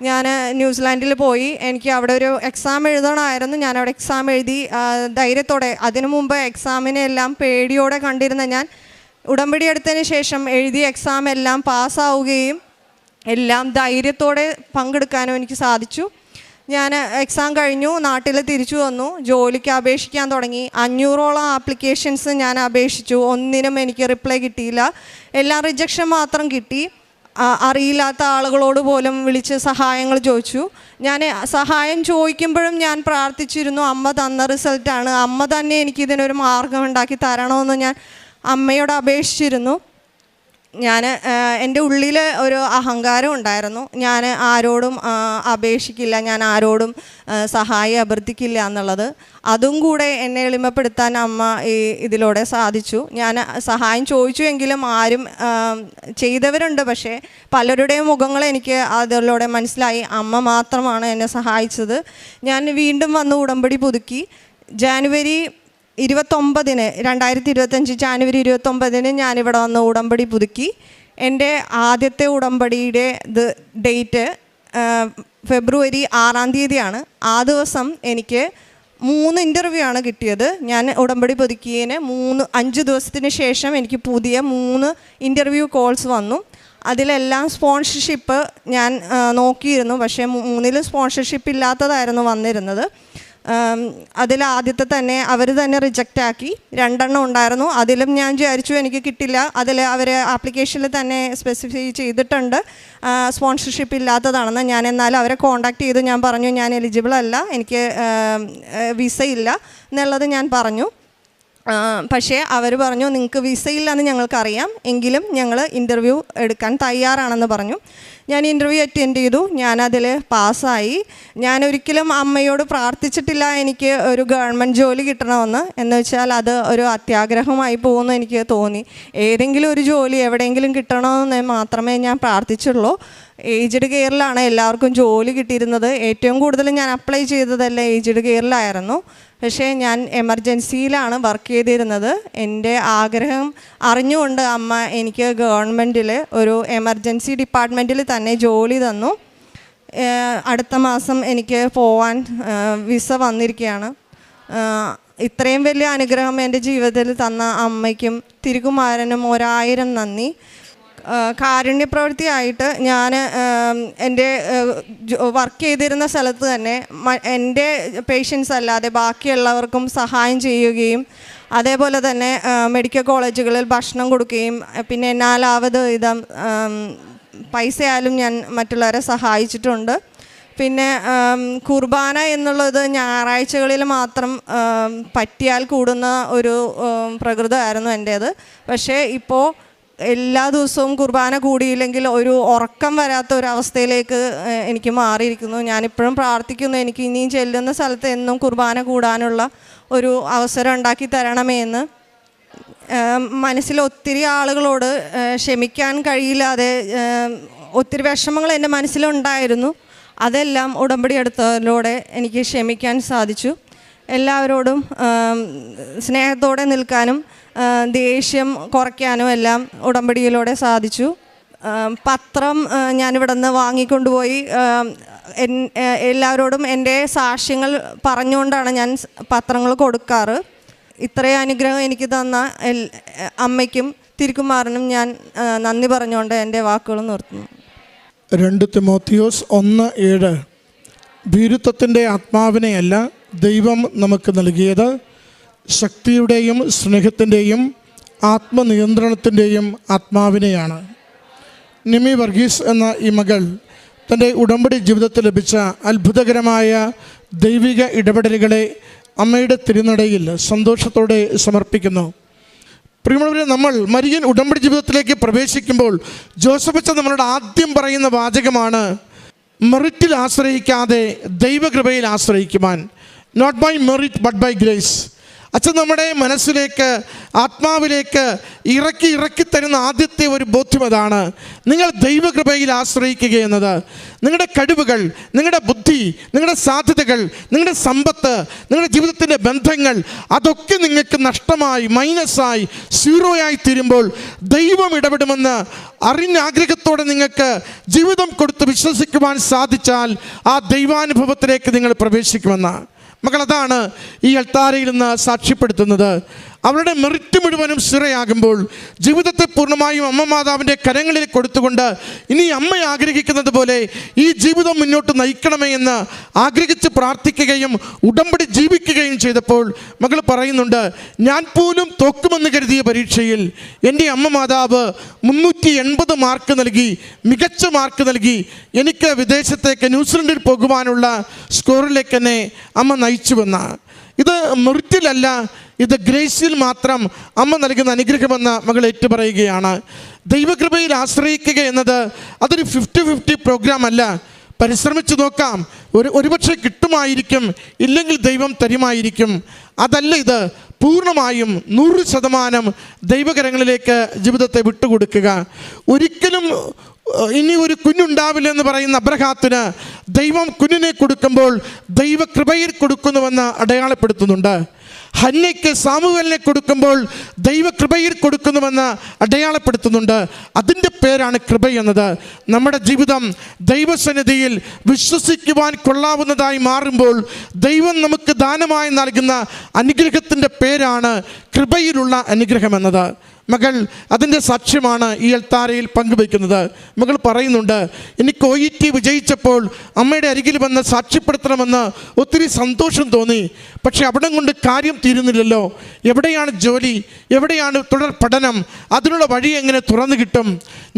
Speaker 4: ഞാൻ ന്യൂസിലാൻഡിൽ പോയി. എനിക്ക് അവിടെ ഒരു എക്സാം എഴുതണമായിരുന്നു. ഞാനവിടെ എക്സാം എഴുതി ധൈര്യത്തോടെ. അതിനു മുമ്പ് എക്സാമിനെല്ലാം പേടിയോടെ കണ്ടിരുന്ന ഞാൻ ഉടമ്പടി എടുത്തതിന് ശേഷം എഴുതിയ എക്സാം എല്ലാം പാസ്സാവുകയും എല്ലാം ധൈര്യത്തോടെ പങ്കെടുക്കാനും എനിക്ക് സാധിച്ചു. ഞാൻ എക്സാം കഴിഞ്ഞു, നാട്ടിൽ തിരിച്ചു വന്നു, ജോലിക്ക് അപേക്ഷിക്കാൻ തുടങ്ങി. 500ഓളം ആപ്ലിക്കേഷൻസ് ഞാൻ അപേക്ഷിച്ചു. ഒന്നിനും എനിക്ക് റിപ്ലൈ കിട്ടിയില്ല. എല്ലാം റിജക്ഷൻ മാത്രം കിട്ടി. അറിയില്ലാത്ത ആളുകളോട് പോലും വിളിച്ച് സഹായങ്ങൾ ചോദിച്ചു. ഞാൻ സഹായം ചോദിക്കുമ്പോഴും ഞാൻ പ്രാർത്ഥിച്ചിരുന്നു, അമ്മ തന്ന റിസൾട്ടാണ്, അമ്മ തന്നെ എനിക്കിതിനൊരു മാർഗം ഉണ്ടാക്കി തരണമെന്ന് ഞാൻ അമ്മയോട് അപേക്ഷിച്ചിരുന്നു. എൻ്റെ ഉള്ളിൽ ഒരു അഹങ്കാരം ഉണ്ടായിരുന്നു. ഞാൻ ആരോടും അപേക്ഷിക്കില്ല, ഞാൻ ആരോടും സഹായം അഭ്യർത്ഥിക്കില്ല എന്നുള്ളത്. അതും കൂടെ എന്നെ എളിമപ്പെടുത്താൻ അമ്മ ഇതിലൂടെ സാധിച്ചു. ഞാൻ സഹായം ചോദിച്ചുവെങ്കിലും ആരും ചെയ്തവരുണ്ട്. പക്ഷേ പലരുടെയും മുഖങ്ങൾ എനിക്ക് അതിലൂടെ മനസ്സിലായി. അമ്മ മാത്രമാണ് എന്നെ സഹായിച്ചത്. ഞാൻ വീണ്ടും വന്ന് ഉടമ്പടി പുതുക്കി. ജാനുവരി 2025 ജാനുവരി 29 ഞാനിവിടെ വന്ന് ഉടമ്പടി പുതുക്കി. എൻ്റെ ആദ്യത്തെ ഉടമ്പടിയുടെ ഡേറ്റ് ഫെബ്രുവരി 6 ആ ദിവസം എനിക്ക് 3 ഇൻ്റർവ്യൂ ആണ് കിട്ടിയത്. ഞാൻ ഉടമ്പടി പുതുക്കിയതിന് 5 ദിവസത്തിന് ശേഷം എനിക്ക് പുതിയ 3 ഇൻ്റർവ്യൂ കോൾസ് വന്നു. അതിലെല്ലാം സ്പോൺസർഷിപ്പ് ഞാൻ നോക്കിയിരുന്നു. പക്ഷേ 3 സ്പോൺസർഷിപ്പ് ഇല്ലാത്തതായിരുന്നു വന്നിരുന്നത്. അതിലാദ്യത്തെ തന്നെ അവർ തന്നെ റിജക്റ്റ് ആക്കി. 2 ഉണ്ടായിരുന്നു. അതിലും ഞാൻ വിചാരിച്ചു എനിക്ക് കിട്ടില്ല. അതിൽ അവർ ആപ്ലിക്കേഷനിൽ തന്നെ സ്പെസിഫൈ ചെയ്തിട്ടുണ്ട് സ്പോൺസർഷിപ്പ് ഇല്ലാത്തതാണെന്ന്. ഞാൻ എന്നാലും അവരെ കോൺടാക്റ്റ് ചെയ്തു. ഞാൻ പറഞ്ഞു ഞാൻ എലിജിബിൾ അല്ല, എനിക്ക് വിസ ഇല്ല എന്നുള്ളത് ഞാൻ പറഞ്ഞു. പക്ഷേ അവർ പറഞ്ഞു നിങ്ങൾക്ക് വിസയില്ലെന്ന് ഞങ്ങൾക്കറിയാം, എങ്കിലും ഞങ്ങൾ ഇൻ്റർവ്യൂ എടുക്കാൻ തയ്യാറാണെന്ന് പറഞ്ഞു. ഞാൻ ഇൻ്റർവ്യൂ അറ്റൻഡ് ചെയ്തു. ഞാനതിൽ പാസ്സായി. ഞാനൊരിക്കലും അമ്മയോട് പ്രാർത്ഥിച്ചിട്ടില്ല എനിക്ക് ഒരു ഗവൺമെൻറ് ജോലി കിട്ടണമെന്ന്. എന്ന് വെച്ചാൽ അത് ഒരു അത്യാഗ്രഹമായി പോകുമെന്ന് എനിക്ക് തോന്നി. ഏതെങ്കിലും ഒരു ജോലി എവിടെയെങ്കിലും കിട്ടണമെന്ന് മാത്രമേ ഞാൻ പ്രാർത്ഥിച്ചുള്ളൂ. ഏജ്ഡ് കെയറിലാണ് എല്ലാവർക്കും ജോലി കിട്ടിയിരുന്നത്. ഏറ്റവും കൂടുതൽ ഞാൻ അപ്ലൈ ചെയ്തതെല്ലാം ഏജ്ഡ് കെയറിലായിരുന്നു. പക്ഷേ ഞാൻ എമർജൻസിയിലാണ് വർക്ക് ചെയ്തിരുന്നത്. എൻ്റെ ആഗ്രഹം അറിഞ്ഞുകൊണ്ട് അമ്മ എനിക്ക് ഗവൺമെൻറ്റിൽ ഒരു എമർജൻസി ഡിപ്പാർട്ട്മെൻറ്റിൽ തന്നെ ജോലി തന്നു. അടുത്ത മാസം എനിക്ക് പോവാൻ വിസ വന്നിരിക്കുകയാണ്. ഇത്രയും വലിയ അനുഗ്രഹം എൻ്റെ ജീവിതത്തിൽ തന്ന അമ്മയ്ക്കും തിരുകുമാരനും 1000 നന്ദി. കാരുണ്യപ്രവൃത്തിയായിട്ട് ഞാൻ എൻ്റെ വർക്ക് ചെയ്തിരുന്ന സ്ഥലത്ത് തന്നെ എൻ്റെ പേഷ്യൻസ് അല്ലാതെ ബാക്കിയുള്ളവർക്കും സഹായം ചെയ്യുകയും അതേപോലെ തന്നെ മെഡിക്കൽ കോളേജുകളിൽ ഭക്ഷണം കൊടുക്കുകയും പിന്നെ 4ാമത് വിധം പൈസയാലും ഞാൻ മറ്റുള്ളവരെ സഹായിച്ചിട്ടുണ്ട്. പിന്നെ കുർബാന എന്നുള്ളത് ഞായറാഴ്ചകളിൽ മാത്രം പറ്റിയാൽ കൂടുന്ന ഒരു പ്രകൃതമായിരുന്നു എൻ്റേത്. പക്ഷേ ഇപ്പോൾ എല്ലാ ദിവസവും കുർബാന കൂടിയില്ലെങ്കിൽ ഒരു ഉറക്കം വരാത്ത ഒരവസ്ഥയിലേക്ക് എനിക്ക് മാറിയിരിക്കുന്നു. ഞാനിപ്പോഴും പ്രാർത്ഥിക്കുന്നു എനിക്ക് ഇനിയും ചെല്ലുന്ന സ്ഥലത്ത് എന്നും കുർബാന കൂടാനുള്ള ഒരു അവസരം ഉണ്ടാക്കി തരണമേ എന്ന്. മനസ്സിൽ ഒത്തിരി ആളുകളോട് ക്ഷമിക്കാൻ കഴിയില്ലാതെ ഒത്തിരി വിഷമങ്ങൾ എൻ്റെ മനസ്സിലുണ്ടായിരുന്നു. അതെല്ലാം ഉടമ്പടി എടുത്തതിലൂടെ എനിക്ക് ക്ഷമിക്കാൻ സാധിച്ചു. എല്ലാവരോടും സ്നേഹത്തോടെ നിൽക്കാനും ദേഷ്യം കുറയ്ക്കാനും എല്ലാം ഉടമ്പടിയിലൂടെ സാധിച്ചു. പത്രം ഞാനിവിടെ നിന്ന് വാങ്ങിക്കൊണ്ടുപോയി എല്ലാവരോടും എൻ്റെ സാക്ഷ്യങ്ങൾ പറഞ്ഞുകൊണ്ടാണ് ഞാൻ പത്രങ്ങൾ കൊടുക്കാറ്. ഇത്രയും അനുഗ്രഹം എനിക്ക് തന്ന അമ്മയ്ക്കും തിരുക്കുമാറിനും ഞാൻ നന്ദി പറഞ്ഞുകൊണ്ട് എൻ്റെ വാക്കുകൾ നിർത്തുന്നു.
Speaker 5: 2 തിമോത്തിയോസ് 1:7 ഭീരുത്വത്തിൻ്റെ ആത്മാവിനെയല്ല ദൈവം നമുക്ക് നൽകിയത്, ശക്തിയുടെയും സ്നേഹത്തിൻ്റെയും ആത്മനിയന്ത്രണത്തിൻ്റെയും ആത്മാവിനെയാണ്. നിമി വർഗീസ് എന്ന ഈ മകൾ തൻ്റെ ഉടമ്പടി ജീവിതത്തിൽ ലഭിച്ച അത്ഭുതകരമായ ദൈവിക ഇടപെടലുകളെ അമ്മയുടെ തിരുനടയിൽ സന്തോഷത്തോടെ സമർപ്പിക്കുന്നു. പ്രിയമുള്ളവരെ, നമ്മൾ മരിയൻ ഉടമ്പടി ജീവിതത്തിലേക്ക് പ്രവേശിക്കുമ്പോൾ ജോസഫ് അച്ഛൻ നമ്മളോട് ആദ്യം പറയുന്ന വാചകമാണ് മെറിറ്റിൽ ആശ്രയിക്കാതെ ദൈവകൃപയിൽ ആശ്രയിക്കുവാൻ. Not by merit but by grace. അച്ഛൻ നമ്മുടെ മനസ്സിലേക്ക്, ആത്മാവിലേക്ക് ഇറക്കി തരുന്ന ആദ്യത്തെ ഒരു ബോധ്യം അതാണ്, നിങ്ങൾ ദൈവകൃപയിൽ ആശ്രയിക്കുക എന്നത്. നിങ്ങളുടെ കഴിവുകൾ, നിങ്ങളുടെ ബുദ്ധി, നിങ്ങളുടെ സാധ്യതകൾ, നിങ്ങളുടെ സമ്പത്ത്, നിങ്ങളുടെ ജീവിതത്തിൻ്റെ ബന്ധങ്ങൾ, അതൊക്കെ നിങ്ങൾക്ക് നഷ്ടമായി, മൈനസായി, സീറോയായി തീരുമ്പോൾ ദൈവം ഇടപെടുമെന്ന് ആഗ്രഹത്തോടെ നിങ്ങൾക്ക് ജീവിതം കൊടുത്ത് വിശ്വസിക്കുവാൻ സാധിച്ചാൽ ആ ദൈവാനുഭവത്തിലേക്ക് നിങ്ങൾ പ്രവേശിക്കുമെന്ന് മകൾ അതാണ് ഈ അൾത്താരയിൽ നിന്ന് സാക്ഷ്യപ്പെടുത്തുന്നത്. അവരുടെ മെറിറ്റ് മുഴുവനും സ്ഥിരയാകുമ്പോൾ ജീവിതത്തെ പൂർണ്ണമായും അമ്മ മാതാവിൻ്റെ കരങ്ങളിൽ കൊടുത്തുകൊണ്ട് ഇനി അമ്മ ആഗ്രഹിക്കുന്നത് പോലെ ഈ ജീവിതം മുന്നോട്ട് നയിക്കണമേ എന്ന് ആഗ്രഹിച്ച് പ്രാർത്ഥിക്കുകയും ഉടമ്പടി ജീവിക്കുകയും ചെയ്തപ്പോൾ മകൾ പറയുന്നുണ്ട്, ഞാൻ പോലും തോക്കുമെന്ന് കരുതിയ പരീക്ഷയിൽ എൻ്റെ അമ്മ മാതാവ് 380 മാർക്ക് നൽകി, മികച്ച മാർക്ക് നൽകി. എനിക്ക് വിദേശത്തേക്ക് ന്യൂസിലൻഡിൽ പോകുവാനുള്ള സ്കോറിലേക്ക് എന്നെ അമ്മ നയിച്ചുവെന്ന. ഇത് മെറിറ്റിലല്ല, ഇത് ഗ്രേസിൽ മാത്രം അമ്മ നൽകുന്ന അനുഗ്രഹമെന്ന് മകൾ ഏറ്റുപറയുകയാണ്. ദൈവകൃപയിൽ ആശ്രയിക്കുക എന്നത് അതൊരു 50-50 പ്രോഗ്രാം അല്ല. പരിശ്രമിച്ചു നോക്കാം, ഒരുപക്ഷെ കിട്ടുമായിരിക്കും, ഇല്ലെങ്കിൽ ദൈവം തരുമായിരിക്കും. അതല്ല ഇത്. പൂർണ്ണമായും 100% ദൈവകരങ്ങളിലേക്ക് ജീവിതത്തെ വിട്ടുകൊടുക്കുക. ഒരിക്കലും ഇനി ഒരു കുഞ്ഞുണ്ടാവില്ല എന്ന് പറയുന്ന അബ്രഹാത്തിന് ദൈവം കുഞ്ഞിനെ കൊടുക്കുമ്പോൾ ദൈവകൃപയിൽ കൊടുക്കുന്നുവെന്ന് അടയാളപ്പെടുത്തുന്നുണ്ട്. ഹന്നയ്ക്ക് സാമുവേലിനെ കൊടുക്കുമ്പോൾ ദൈവകൃപയിൽ കൊടുക്കുന്നുവെന്ന് അടയാളപ്പെടുത്തുന്നുണ്ട്. അതിൻ്റെ പേരാണ് കൃപയെന്നത്. നമ്മുടെ ജീവിതം ദൈവസന്നിധിയിൽ വിശ്വസിക്കുവാൻ കൊള്ളാവുന്നതായി മാറുമ്പോൾ ദൈവം നമുക്ക് ദാനമായി നൽകുന്ന അനുഗ്രഹത്തിൻ്റെ പേരാണ് കൃപയിലുള്ള അനുഗ്രഹമെന്നത്. മകൾ അതിൻ്റെ സാക്ഷ്യമാണ് ഈ അൾത്താരയിൽ പങ്കുവയ്ക്കുന്നത്. മകൾ പറയുന്നുണ്ട്, എനിക്ക് OET വിജയിച്ചപ്പോൾ അമ്മയുടെ അരികിൽ വന്ന് സാക്ഷ്യപ്പെടുത്തണമെന്ന് ഒത്തിരി സന്തോഷം തോന്നി. പക്ഷെ അവിടെ കൊണ്ട് കാര്യം തീരുന്നില്ലല്ലോ. എവിടെയാണ് ജോലി, എവിടെയാണ് തുടർ പഠനം, അതിനുള്ള വഴി എങ്ങനെ തുറന്നു കിട്ടും?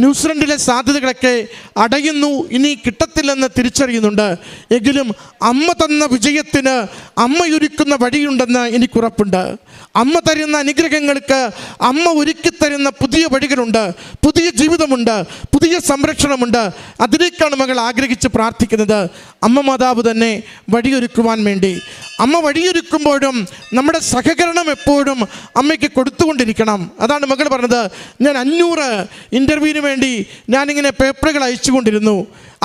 Speaker 5: ന്യൂസിലൻഡിലെ സാധ്യതകളൊക്കെ അടയുന്നു, ഇനി കിട്ടത്തില്ലെന്ന് തിരിച്ചറിയുന്നുണ്ട്. എങ്കിലും അമ്മ തന്ന വിജയത്തിന് അമ്മയൊരുക്കുന്ന വഴിയുണ്ടെന്ന് എനിക്കുറപ്പുണ്ട്. അമ്മ തരുന്ന അനുഗ്രഹങ്ങൾക്ക് അമ്മ ഒരുക്കിത്തരുന്ന പുതിയ വഴികളുണ്ട്, പുതിയ ജീവിതമുണ്ട്, പുതിയ സംരക്ഷണമുണ്ട്. അതിലേക്കാണ് മകൾ ആഗ്രഹിച്ച് പ്രാർത്ഥിക്കുന്നത്. അമ്മ മാതാവ് തന്നെ വഴിയൊരുക്കുവാൻ വേണ്ടി. അമ്മ വഴിയൊരുക്കുമ്പോഴും നമ്മുടെ സഹകരണം എപ്പോഴും അമ്മയ്ക്ക് കൊടുത്തുകൊണ്ടിരിക്കണം. അതാണ് മകൾ പറഞ്ഞത്. ഞാൻ 500 ഇൻ്റർവ്യൂവിന് വേണ്ടി ഞാനിങ്ങനെ പേപ്പറുകൾ അയച്ചുകൊണ്ടിരുന്നു.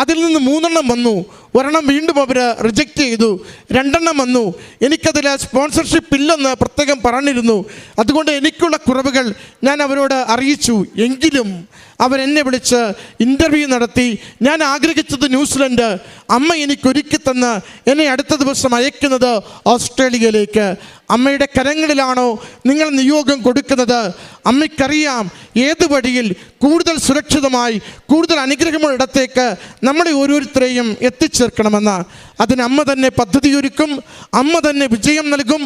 Speaker 5: അതിൽ നിന്ന് 3 വന്നു, 1 വീണ്ടും അവർ റിജക്റ്റ് ചെയ്തു, 2 വന്നു. എനിക്കതിൽ സ്പോൺസർഷിപ്പ് ഇല്ലെന്ന് പ്രത്യേകം പറഞ്ഞിരുന്നു. അതുകൊണ്ട് എനിക്കുള്ള കുറവുകൾ ഞാൻ അവരോട് അറിയിച്ചു. എങ്കിലും അവരെന്നെ വിളിച്ച് ഇൻ്റർവ്യൂ നടത്തി. ഞാൻ ആഗ്രഹിച്ചത് ന്യൂസിലൻഡ്, അമ്മ എനിക്കൊരുക്കി തന്ന് എന്നെ അടുത്ത ദിവസം അയക്കുന്നത് ഓസ്ട്രേലിയയിലേക്ക്. അമ്മയുടെ കരങ്ങളിലാണോ നിങ്ങൾ നിയോഗം കൊടുക്കുന്നത്? അമ്മയ്ക്കറിയാം ഏത് വഴിയിൽ കൂടുതൽ സുരക്ഷിതമായി, കൂടുതൽ അനുഗ്രഹമുള്ള ഇടത്തേക്ക് നമ്മളെ ഓരോരുത്തരെയും എത്തിച്ചേർക്കണമെന്ന്. അതിന് അമ്മ തന്നെ പദ്ധതിയൊരുക്കും, അമ്മ തന്നെ വിജയം നൽകും,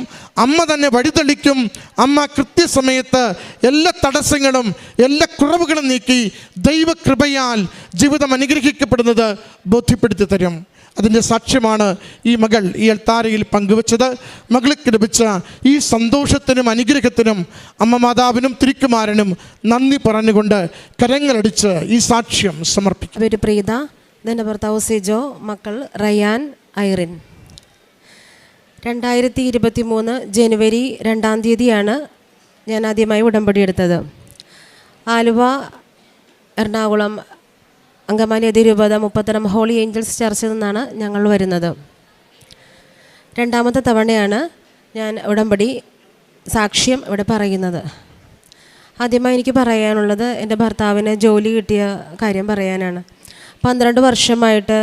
Speaker 5: അമ്മ തന്നെ വഴിതെളിക്കും. അമ്മ കൃത്യസമയത്ത് എല്ലാ തടസ്സങ്ങളും എല്ലാ കുറവുകളും നീക്കി ദൈവകൃപയാൽ ജീവിതം അനുഗ്രഹിക്കപ്പെടുന്നത് ബോധ്യപ്പെടുത്തി തരും. അതിൻ്റെ സാക്ഷ്യമാണ് ഈ മകൾ ഈ അൾത്താരയിൽ പങ്കുവച്ചത്. മകൾക്ക് ലഭിച്ച ഈ സന്തോഷത്തിനും അനുഗ്രഹത്തിനും അമ്മ മാതാവിനും തിരുക്കുമാരനും നന്ദി പറഞ്ഞുകൊണ്ട് കരങ്ങളടിച്ച് ഈ സാക്ഷ്യം സമർപ്പിക്കും.
Speaker 6: ഒരു പ്രീത, ഇതെൻ്റെ ഭർത്താവ് സിജോ, മക്കൾ റയാൻ, ഐറിൻ. 2023 ജനുവരി 2-ാം തീയതിയാണ് ഞാൻ ആദ്യമായി ഉടമ്പടി എടുത്തത്. ആലുവ, എറണാകുളം, അങ്കമാലി അതിരൂപത മുപ്പത്തനം ഹോളി ഏഞ്ചൽസ് ചർച്ചിൽ നിന്നാണ് ഞങ്ങൾ വരുന്നത്. 2ാമത്തെ തവണയാണ് ഞാൻ ഉടമ്പടി സാക്ഷ്യം ഇവിടെ പറയുന്നത്. ആദ്യമായി എനിക്ക് പറയാനുള്ളത് എൻ്റെ ഭർത്താവിന് ജോലി കിട്ടിയ കാര്യം പറയാനാണ്. 12 വർഷമായിട്ട്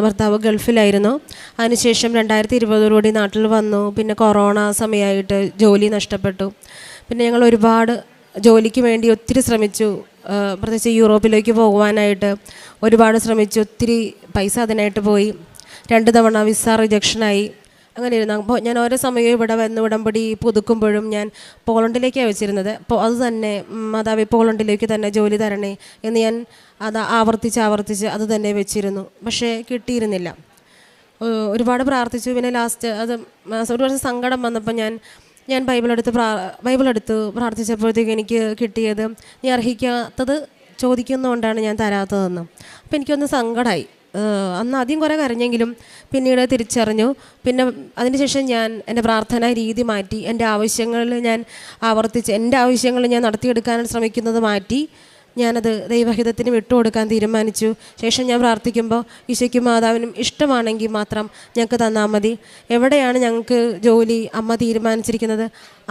Speaker 6: ഭർത്താവ് ഗൾഫിലായിരുന്നു. അതിനുശേഷം 2020 നാട്ടിൽ വന്നു. പിന്നെ കൊറോണ സമയമായിട്ട് ജോലി നഷ്ടപ്പെട്ടു. പിന്നെ ഞങ്ങൾ ഒരുപാട് ജോലിക്ക് വേണ്ടി ഒത്തിരി ശ്രമിച്ചു. പ്രത്യേകിച്ച് യൂറോപ്പിലേക്ക് പോകുവാനായിട്ട് ഒരുപാട് ശ്രമിച്ചു. ഒത്തിരി പൈസ അതിനായിട്ട് പോയി. 2 തവണ വിസ റിജക്ഷനായി. അങ്ങനെ ഇരുന്നു. അപ്പോൾ ഞാൻ ഓരോ സമയവും ഇവിടെ വന്ന് ഉടമ്പടി പുതുക്കുമ്പോഴും ഞാൻ പോളണ്ടിലേക്കാണ് വെച്ചിരുന്നത്. അപ്പോൾ അത് തന്നെ മാതാവേ പോളണ്ടിലേക്ക് തന്നെ ജോലി തരണേ എന്ന് ഞാൻ അത് ആവർത്തിച്ച് അത് തന്നെ വെച്ചിരുന്നു. പക്ഷേ കിട്ടിയിരുന്നില്ല. ഒരുപാട് പ്രാർത്ഥിച്ചു. പിന്നെ ലാസ്റ്റ് അത് ഒരുപാട് സങ്കടം വന്നപ്പോൾ ഞാൻ ബൈബിളെടുത്ത് പ്രാർത്ഥിച്ചപ്പോഴത്തേക്ക് എനിക്ക് കിട്ടിയത് നീ അർഹിക്കാത്തത് ചോദിക്കുന്നതുകൊണ്ടാണ് ഞാൻ തരാത്തതെന്ന്. അപ്പോൾ എനിക്കൊന്ന് സങ്കടമായി. അന്ന് ആദ്യം കുറേ കരഞ്ഞെങ്കിലും പിന്നീട് തിരിച്ചറിഞ്ഞു. പിന്നെ അതിനുശേഷം ഞാൻ എൻ്റെ പ്രാർത്ഥനാ രീതി മാറ്റി. എൻ്റെ ആവശ്യങ്ങൾ ഞാൻ എൻ്റെ ആവശ്യങ്ങൾ ഞാൻ നടത്തിയെടുക്കാൻ ശ്രമിക്കുന്നത് മാറ്റി ഞാനത് ദൈവഹിതത്തിന് വിട്ടുകൊടുക്കാൻ തീരുമാനിച്ചു. ശേഷം ഞാൻ പ്രാർത്ഥിക്കുമ്പോൾ ഈശോയ്ക്കും മാതാവിനും ഇഷ്ടമാണെങ്കിൽ മാത്രം ഞങ്ങൾക്ക് തന്നാൽ മതി. എവിടെയാണ് ഞങ്ങൾക്ക് ജോലി അമ്മ തീരുമാനിച്ചിരിക്കുന്നത്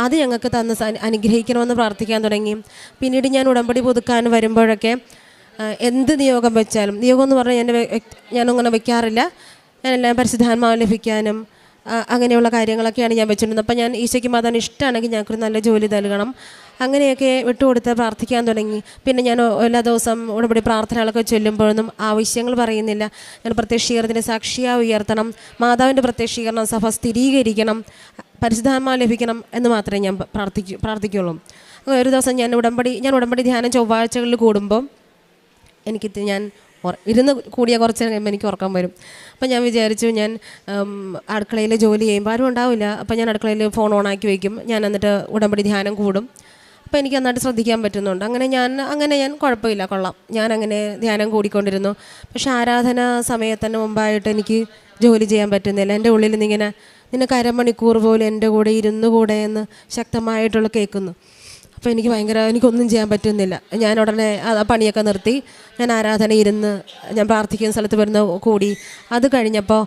Speaker 6: അത് ഞങ്ങൾക്ക് തന്ന് അനുഗ്രഹിക്കണമെന്ന് പ്രാർത്ഥിക്കാൻ തുടങ്ങി. പിന്നീട് ഞാൻ ഉടമ്പടി പുതുക്കാൻ വരുമ്പോഴൊക്കെ എന്ത് നിയോഗം വെച്ചാലും, നിയോഗം എന്ന് പറഞ്ഞാൽ ഞാനങ്ങനെ വെക്കാറില്ല. ഞാനെല്ലാം പരിശുദ്ധാത്മാവ് ലഭിക്കാനും അങ്ങനെയുള്ള കാര്യങ്ങളൊക്കെയാണ് ഞാൻ വെച്ചിട്ടുള്ളത്. അപ്പോൾ ഞാൻ ഈശോയ്ക്ക് മാതാവിന് ഇഷ്ടമാണെങ്കിൽ ഞങ്ങൾക്കൊരു നല്ല ജോലി നൽകണം, അങ്ങനെയൊക്കെ വിട്ടുകൊടുത്ത് പ്രാർത്ഥിക്കാൻ തുടങ്ങി. പിന്നെ ഞാൻ എല്ലാ ദിവസം ഉടമ്പടി പ്രാർത്ഥനകളൊക്കെ ചൊല്ലുമ്പോഴൊന്നും ആവശ്യങ്ങൾ പറയുന്നില്ല. ഞാൻ പ്രത്യക്ഷീകരണത്തിൻ്റെ സാക്ഷിയായി ഉയർത്തണം, മാതാവിൻ്റെ പ്രത്യക്ഷീകരണം സഭ സ്ഥിരീകരിക്കണം, പരിശുദ്ധാത്മാവ് ലഭിക്കണം എന്ന് മാത്രമേ ഞാൻ പ്രാർത്ഥിക്കുള്ളൂ. ഒരു ദിവസം ഞാൻ ഉടമ്പടി ധ്യാനം ചൊവ്വാഴ്ചകളിൽ കൂടുമ്പോൾ ഞാൻ ഇരുന്ന് കൂടിയ കുറച്ച് കഴിയുമ്പോൾ എനിക്ക് ഉറക്കം വരും. അപ്പം ഞാൻ വിചാരിച്ചു ഞാൻ അടുക്കളയിൽ ജോലി ചെയ്യുമ്പോൾ ആരും ഉണ്ടാവില്ല. അപ്പം ഞാൻ അടുക്കളയിൽ ഫോൺ ഓണാക്കി വയ്ക്കും. ഞാൻ എന്നിട്ട് ഉടമ്പടി ധ്യാനം കൂടും. അപ്പോൾ എനിക്ക് നന്നായിട്ട് ശ്രദ്ധിക്കാൻ പറ്റുന്നുണ്ട്. അങ്ങനെ ഞാൻ കുഴപ്പമില്ല, കൊള്ളാം, ഞാൻ അങ്ങനെ ധ്യാനം കൂടിക്കൊണ്ടിരുന്നു. പക്ഷേ ആരാധന സമയത്തിന് മുമ്പായിട്ട് എനിക്ക് ജോലി ചെയ്യാൻ പറ്റുന്നില്ല. എൻ്റെ ഉള്ളിൽ നിന്നിങ്ങനെ നിനക്ക് അരമണിക്കൂർ പോലും എൻ്റെ കൂടെ ഇരുന്നുകൂടെ എന്ന് ശക്തമായിട്ടുള്ള കേൾക്കുന്നു. അപ്പോൾ എനിക്കൊന്നും ചെയ്യാൻ പറ്റുന്നില്ല. ഞാൻ ഉടനെ ആ പണിയൊക്കെ നിർത്തി ഞാൻ ആരാധന ഇരുന്ന് ഞാൻ പ്രാർത്ഥിക്കുന്ന സ്ഥലത്ത് വരുന്ന കൂടി. അത് കഴിഞ്ഞപ്പോൾ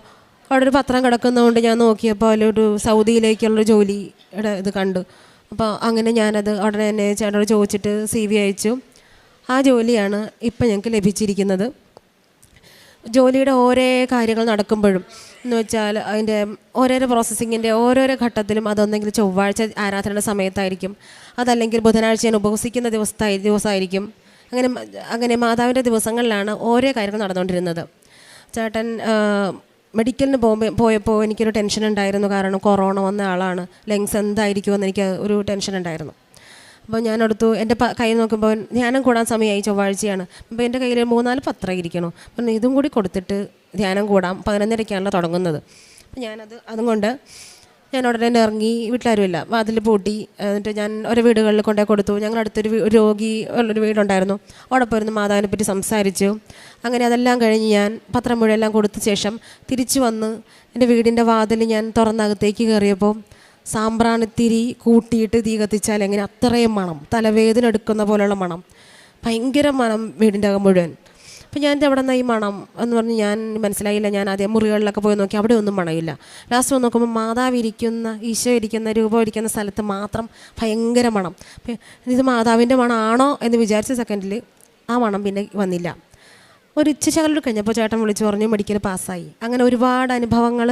Speaker 6: അവിടെ ഒരു പത്രം കിടക്കുന്നതുകൊണ്ട് ഞാൻ നോക്കിയപ്പോൾ അതിലൊരു സൗദിയിലേക്കുള്ളൊരു ജോലിയുടെ ഇത് കണ്ടു. അപ്പോൾ അങ്ങനെ ഞാനത് ഉടനെ തന്നെ ചേട്ടനോട് ചോദിച്ചിട്ട് CV അയച്ചു. ആ ജോലിയാണ് ഇപ്പം ഞങ്ങൾക്ക് ലഭിച്ചിരിക്കുന്നത്. ജോലിയുടെ ഓരോ കാര്യങ്ങൾ നടക്കുമ്പോഴും എന്ന് വെച്ചാൽ അതിൻ്റെ ഓരോരോ പ്രോസസ്സിങ്ങിൻ്റെ ഓരോരോ ഘട്ടത്തിലും അതൊന്നെങ്കിൽ ചൊവ്വാഴ്ച ആരാധനയുടെ സമയത്തായിരിക്കും, അതല്ലെങ്കിൽ ബുധനാഴ്ച ഞാൻ ഉപവസിക്കുന്ന ദിവസമായിരിക്കും. അങ്ങനെ മാതാവിൻ്റെ ദിവസങ്ങളിലാണ് ഓരോ കാര്യങ്ങൾ നടന്നുകൊണ്ടിരുന്നത്. ചേട്ടൻ മെഡിക്കലിന് പോയപ്പോൾ എനിക്കൊരു ടെൻഷൻ ഉണ്ടായിരുന്നു. കാരണം കൊറോണ വന്ന ആളാണ്, ലങ്സ് എന്തായിരിക്കുമെന്ന് എനിക്ക് ഒരു ടെൻഷൻ ഉണ്ടായിരുന്നു. അപ്പോൾ ഞാനെടുത്തു, എൻ്റെ കയ്യിൽ നോക്കുമ്പോൾ ധ്യാനം കൂടാൻ സമയമായി, ചൊവ്വാഴ്ചയാണ്. അപ്പോൾ എൻ്റെ കയ്യിൽ 3-4 പത്രം ഇരിക്കണം. അപ്പം ഇതും കൂടി കൊടുത്തിട്ട് ധ്യാനം കൂടാം, 11:30 തുടങ്ങുന്നത്. അപ്പം അതുകൊണ്ട് ഞാൻ ഉടനെ ഇറങ്ങി, വീട്ടിലാരുമില്ല, വാതിൽ പൂട്ടി. എന്നിട്ട് ഞാൻ ഓരോ വീടുകളിൽ കൊണ്ടേ കൊടുത്തു. ഞങ്ങളുടെ അടുത്തൊരു രോഗി ഉള്ളൊരു വീടുണ്ടായിരുന്നു, അവിടെ പോയിരുന്നു മാതാവിനെ പറ്റി സംസാരിച്ചു. അങ്ങനെ അതെല്ലാം കഴിഞ്ഞ് ഞാൻ പത്രം മുഴുവൻ കൊടുത്ത ശേഷം തിരിച്ചു വന്ന് എൻ്റെ വീടിൻ്റെ വാതിൽ ഞാൻ തുറന്നകത്തേക്ക് കയറിയപ്പോൾ സാമ്പ്രാണിത്തിരി കൂട്ടിയിട്ട് തീ കത്തിച്ചാൽ എങ്ങനെ അത്രയും മണം, തലവേദന എടുക്കുന്ന പോലെയുള്ള മണം, ഭയങ്കര മണം വീടിൻ്റെ അകം മുഴുവൻ. അപ്പം ഞാൻ എവിടെ നിന്നാണ് ഈ മണം എന്ന് പറഞ്ഞ് ഞാൻ മനസ്സിലായില്ല. ഞാൻ ആദ്യം മുറികളിലൊക്കെ പോയി നോക്കി, അവിടെ ഒന്നും മണമില്ല. ലാസ്റ്റ് വന്ന് നോക്കുമ്പോൾ മാതാവ് ഈശോ ഇരിക്കുന്ന രൂപം ഇരിക്കുന്ന സ്ഥലത്ത് മാത്രം ഭയങ്കര മണം. ഇത് മാതാവിൻ്റെ മണമാണോ എന്ന് വിചാരിച്ച സെക്കൻഡിൽ ആ മണം പിന്നെ വന്നില്ല. ഒരു ഉച്ചശകലം കഴിഞ്ഞപ്പോൾ ചേട്ടൻ വിളിച്ചു പറഞ്ഞു മെഡിക്കൽ പാസ്സായി. അങ്ങനെ ഒരുപാട് അനുഭവങ്ങൾ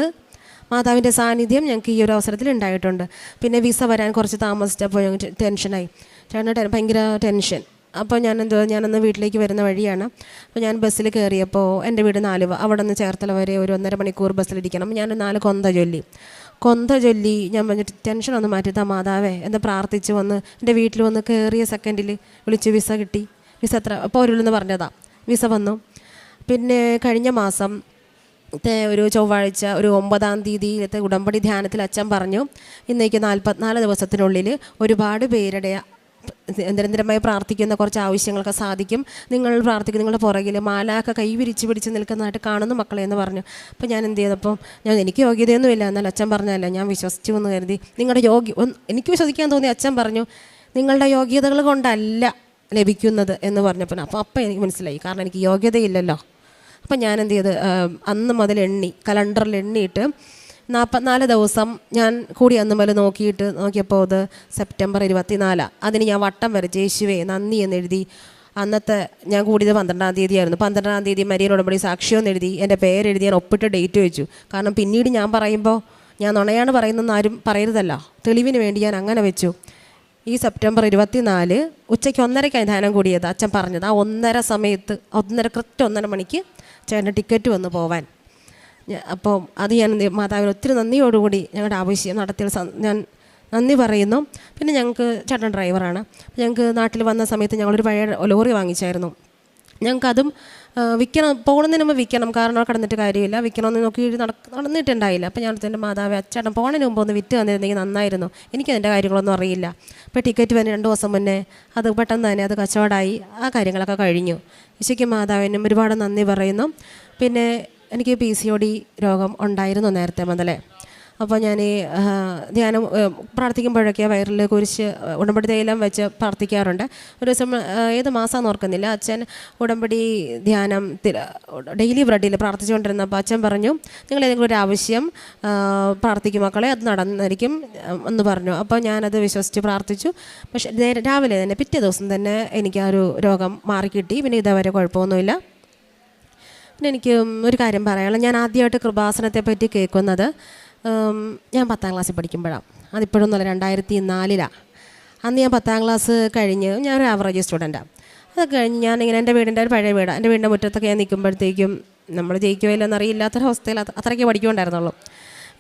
Speaker 6: മാതാവിൻ്റെ സാന്നിധ്യം ഞങ്ങൾക്ക് ഈ ഒരു അവസരത്തിൽ ഉണ്ടായിട്ടുണ്ട്. പിന്നെ വിസ വരാൻ കുറച്ച് താമസിച്ചപ്പോൾ ഞങ്ങൾക്ക് ടെൻഷനായി, ചേട്ടന് ഭയങ്കര ടെൻഷൻ. അപ്പോൾ ഞാനന്ന് വീട്ടിലേക്ക് വരുന്ന വഴിയാണ്. അപ്പോൾ ഞാൻ ബസ്സിൽ കയറിയപ്പോൾ എൻ്റെ വീട് ആലുവ, അവിടെ നിന്ന് ചേർത്തല വരെ ഒരു 1.5 മണിക്കൂർ ബസ്സിലിരിക്കണം. ഞാൻ 4 കൊന്ത ചൊല്ലി ഞാൻ പറഞ്ഞിട്ട് ടെൻഷൻ ഒന്ന് മാറ്റിത്താ മാതാവേ എന്ന് പ്രാർത്ഥിച്ച് വന്ന് എൻ്റെ വീട്ടിൽ വന്ന് കയറിയ സെക്കൻഡിൽ വിളിച്ച് വിസ കിട്ടി. വിസ എത്ര പോരുള്ളെന്ന് പറഞ്ഞതാ, വിസ വന്നു. പിന്നെ കഴിഞ്ഞ മാസം ഒരു ചൊവ്വാഴ്ച ഒരു 9-ാം തീയതിയിലത്തെ ഉടമ്പടി ധ്യാനത്തിൽ അച്ഛൻ പറഞ്ഞു, ഇന്നേക്ക് 44 ദിവസത്തിനുള്ളിൽ ഒരുപാട് പേരുടെ നിരന്തരമായി പ്രാർത്ഥിക്കുന്ന കുറച്ച് ആവശ്യങ്ങളൊക്കെ സാധിക്കും. നിങ്ങൾ പ്രാർത്ഥിക്കും, നിങ്ങളുടെ പുറകിൽ മാലാഖ കൈ വിരിച്ച് പിടിച്ച് നിൽക്കുന്നതായിട്ട് കാണുന്നു മക്കളെ എന്ന് പറഞ്ഞു. അപ്പോൾ ഞാൻ എന്ത് ചെയ്തപ്പോൾ എനിക്ക് യോഗ്യതയൊന്നുമില്ല, എന്നാൽ അച്ഛൻ പറഞ്ഞതല്ല, ഞാൻ വിശ്വസിച്ചു എന്ന് കരുതി. എനിക്ക് വിശ്വസിക്കാൻ തോന്നി. അച്ഛൻ പറഞ്ഞു നിങ്ങളുടെ യോഗ്യതകൾ കൊണ്ടല്ല ലഭിക്കുന്നത് എന്ന് പറഞ്ഞപ്പോൾ അപ്പം എനിക്ക് മനസ്സിലായി, കാരണം എനിക്ക് യോഗ്യതയില്ലല്ലോ. അപ്പം ഞാൻ എന്ത് ചെയ്ത് അന്ന് മുതൽ കലണ്ടറിൽ എണ്ണിയിട്ട് 44 ദിവസം ഞാൻ കൂടി അന്ന് മുതൽ നോക്കിയപ്പോൾ അത് സെപ്റ്റംബർ 24. അതിന് ഞാൻ വട്ടം വരച്ച് യേശുവേ നന്ദി എന്നെഴുതി. അന്നത്തെ ഞാൻ കൂടിയത് 12-ാം തീയതിയായിരുന്നു. 12-ാം തീയതി മരിയൻ ഉടമ്പടി സാക്ഷിയെന്ന് എഴുതി, എൻ്റെ പേരെഴുതി ഞാൻ ഒപ്പിട്ട് ഡേറ്റ് വെച്ചു. കാരണം പിന്നീട് ഞാൻ പറയുമ്പോൾ ഞാൻ നുണയാണ് പറയുന്നതെന്ന് ആരും പറയരുതല്ലോ, തെളിവിന് വേണ്ടി ഞാൻ അങ്ങനെ വെച്ചു. ഈ സെപ്റ്റംബർ 24 ഉച്ചയ്ക്ക് 1:30 ധ്യാനം കൂടിയത്. അച്ഛൻ പറഞ്ഞത് ആ 1:30 സമയത്ത്, കൃത്യം 1:30 മണിക്ക് ചേട്ടൻ്റെ ടിക്കറ്റ് വന്ന് പോവാൻ. അപ്പോൾ അത് ഞാൻ മാതാവിന് ഒത്തിരി നന്ദിയോടുകൂടി ഞങ്ങളുടെ ആവശ്യം നടത്തിയ ഞാൻ നന്ദി പറയുന്നു. പിന്നെ ഞങ്ങൾക്ക് ചേട്ടൻ ഡ്രൈവറാണ്. ഞങ്ങൾക്ക് നാട്ടിൽ വന്ന സമയത്ത് ഞങ്ങളൊരു പഴയ ലോറി വാങ്ങിച്ചായിരുന്നു. ഞങ്ങൾക്കതും വിൽക്കണം, പോകുന്നതിന് മുമ്പ് വിൽക്കണം, കാരണം കടന്നിട്ട് കാര്യമില്ല, വിൽക്കണമെന്ന് നോക്കി നടന്നിട്ടുണ്ടായില്ല. അപ്പോൾ ഞാൻ എൻ്റെ മാതാവ് അച്ചേട്ടൻ പോകുന്നതിന് മുമ്പ് ഒന്ന് വിറ്റ് തന്നിരുന്നെങ്കിൽ നന്നായിരുന്നു, എനിക്കതിൻ്റെ കാര്യങ്ങളൊന്നും അറിയില്ല. അപ്പോൾ ടിക്കറ്റ് വന്ന് 2 ദിവസം മുന്നേ അത് പെട്ടെന്ന് തന്നെ അത് കച്ചവടമായി, ആ കാര്യങ്ങളൊക്കെ കഴിഞ്ഞു. ഈശോയ്ക്കും മാതാവിനും ഒരുപാട് നന്ദി പറയുന്നു. പിന്നെ എനിക്ക് PCOD രോഗം ഉണ്ടായിരുന്നു നേരത്തെ മുതലേ. അപ്പോൾ ഞാൻ ഈ ധ്യാനം പ്രാർത്ഥിക്കുമ്പോഴൊക്കെ വയറിൽ കുരിശ് ഉടമ്പടി തൈലം വെച്ച് പ്രാർത്ഥിക്കാറുണ്ട്. ഒരു ദിവസം ഏത് മാസമാണെന്ന് ഓർക്കുന്നില്ല, അച്ഛൻ ഉടമ്പടി ധ്യാനം ഡെയിലി ബ്രെഡിൽ പ്രാർത്ഥിച്ചുകൊണ്ടിരുന്നപ്പോൾ അച്ഛൻ പറഞ്ഞു, നിങ്ങൾ ഏതെങ്കിലും ഒരു ആവശ്യം പ്രാർത്ഥിക്കും മക്കളെ, അത് നടന്നിരിക്കും എന്ന് പറഞ്ഞു. അപ്പോൾ ഞാനത് വിശ്വസിച്ച് പ്രാർത്ഥിച്ചു. പക്ഷേ രാവിലെ തന്നെ പിറ്റേ ദിവസം തന്നെ എനിക്ക് ആ ഒരു രോഗം മാറിക്കിട്ടി. പിന്നെ ഇതേവരെ കുഴപ്പമൊന്നുമില്ല. പിന്നെ എനിക്ക് ഒരു കാര്യം പറയാനുള്ളത്, ഞാൻ ആദ്യമായിട്ട് കൃപാസനത്തെ പറ്റി കേൾക്കുന്നത് ഞാൻ 10ാം ക്ലാസ്സിൽ പഠിക്കുമ്പോഴാണ്. അതിപ്പോഴൊന്നുമല്ല, 2004 അന്ന് ഞാൻ 10ാം ക്ലാസ് കഴിഞ്ഞ് ഞാനൊരു ആവറേജ് സ്റ്റുഡൻറ്റാണ്. അതൊക്കെ കഴിഞ്ഞ് ഞാനിങ്ങനെ എൻ്റെ വീടിൻ്റെ ഒരു പഴയ വീട്, എൻ്റെ വീടിൻ്റെ മുറ്റത്തൊക്കെ ഞാൻ നിൽക്കുമ്പോഴത്തേക്കും നമ്മൾ ജയിക്കുമോ ഇല്ലെന്ന് അറിയില്ലാത്തൊരവസ്ഥയിൽ അത്രയ്ക്ക് പഠിക്കുന്നുണ്ടായിരുന്നുള്ളൂ.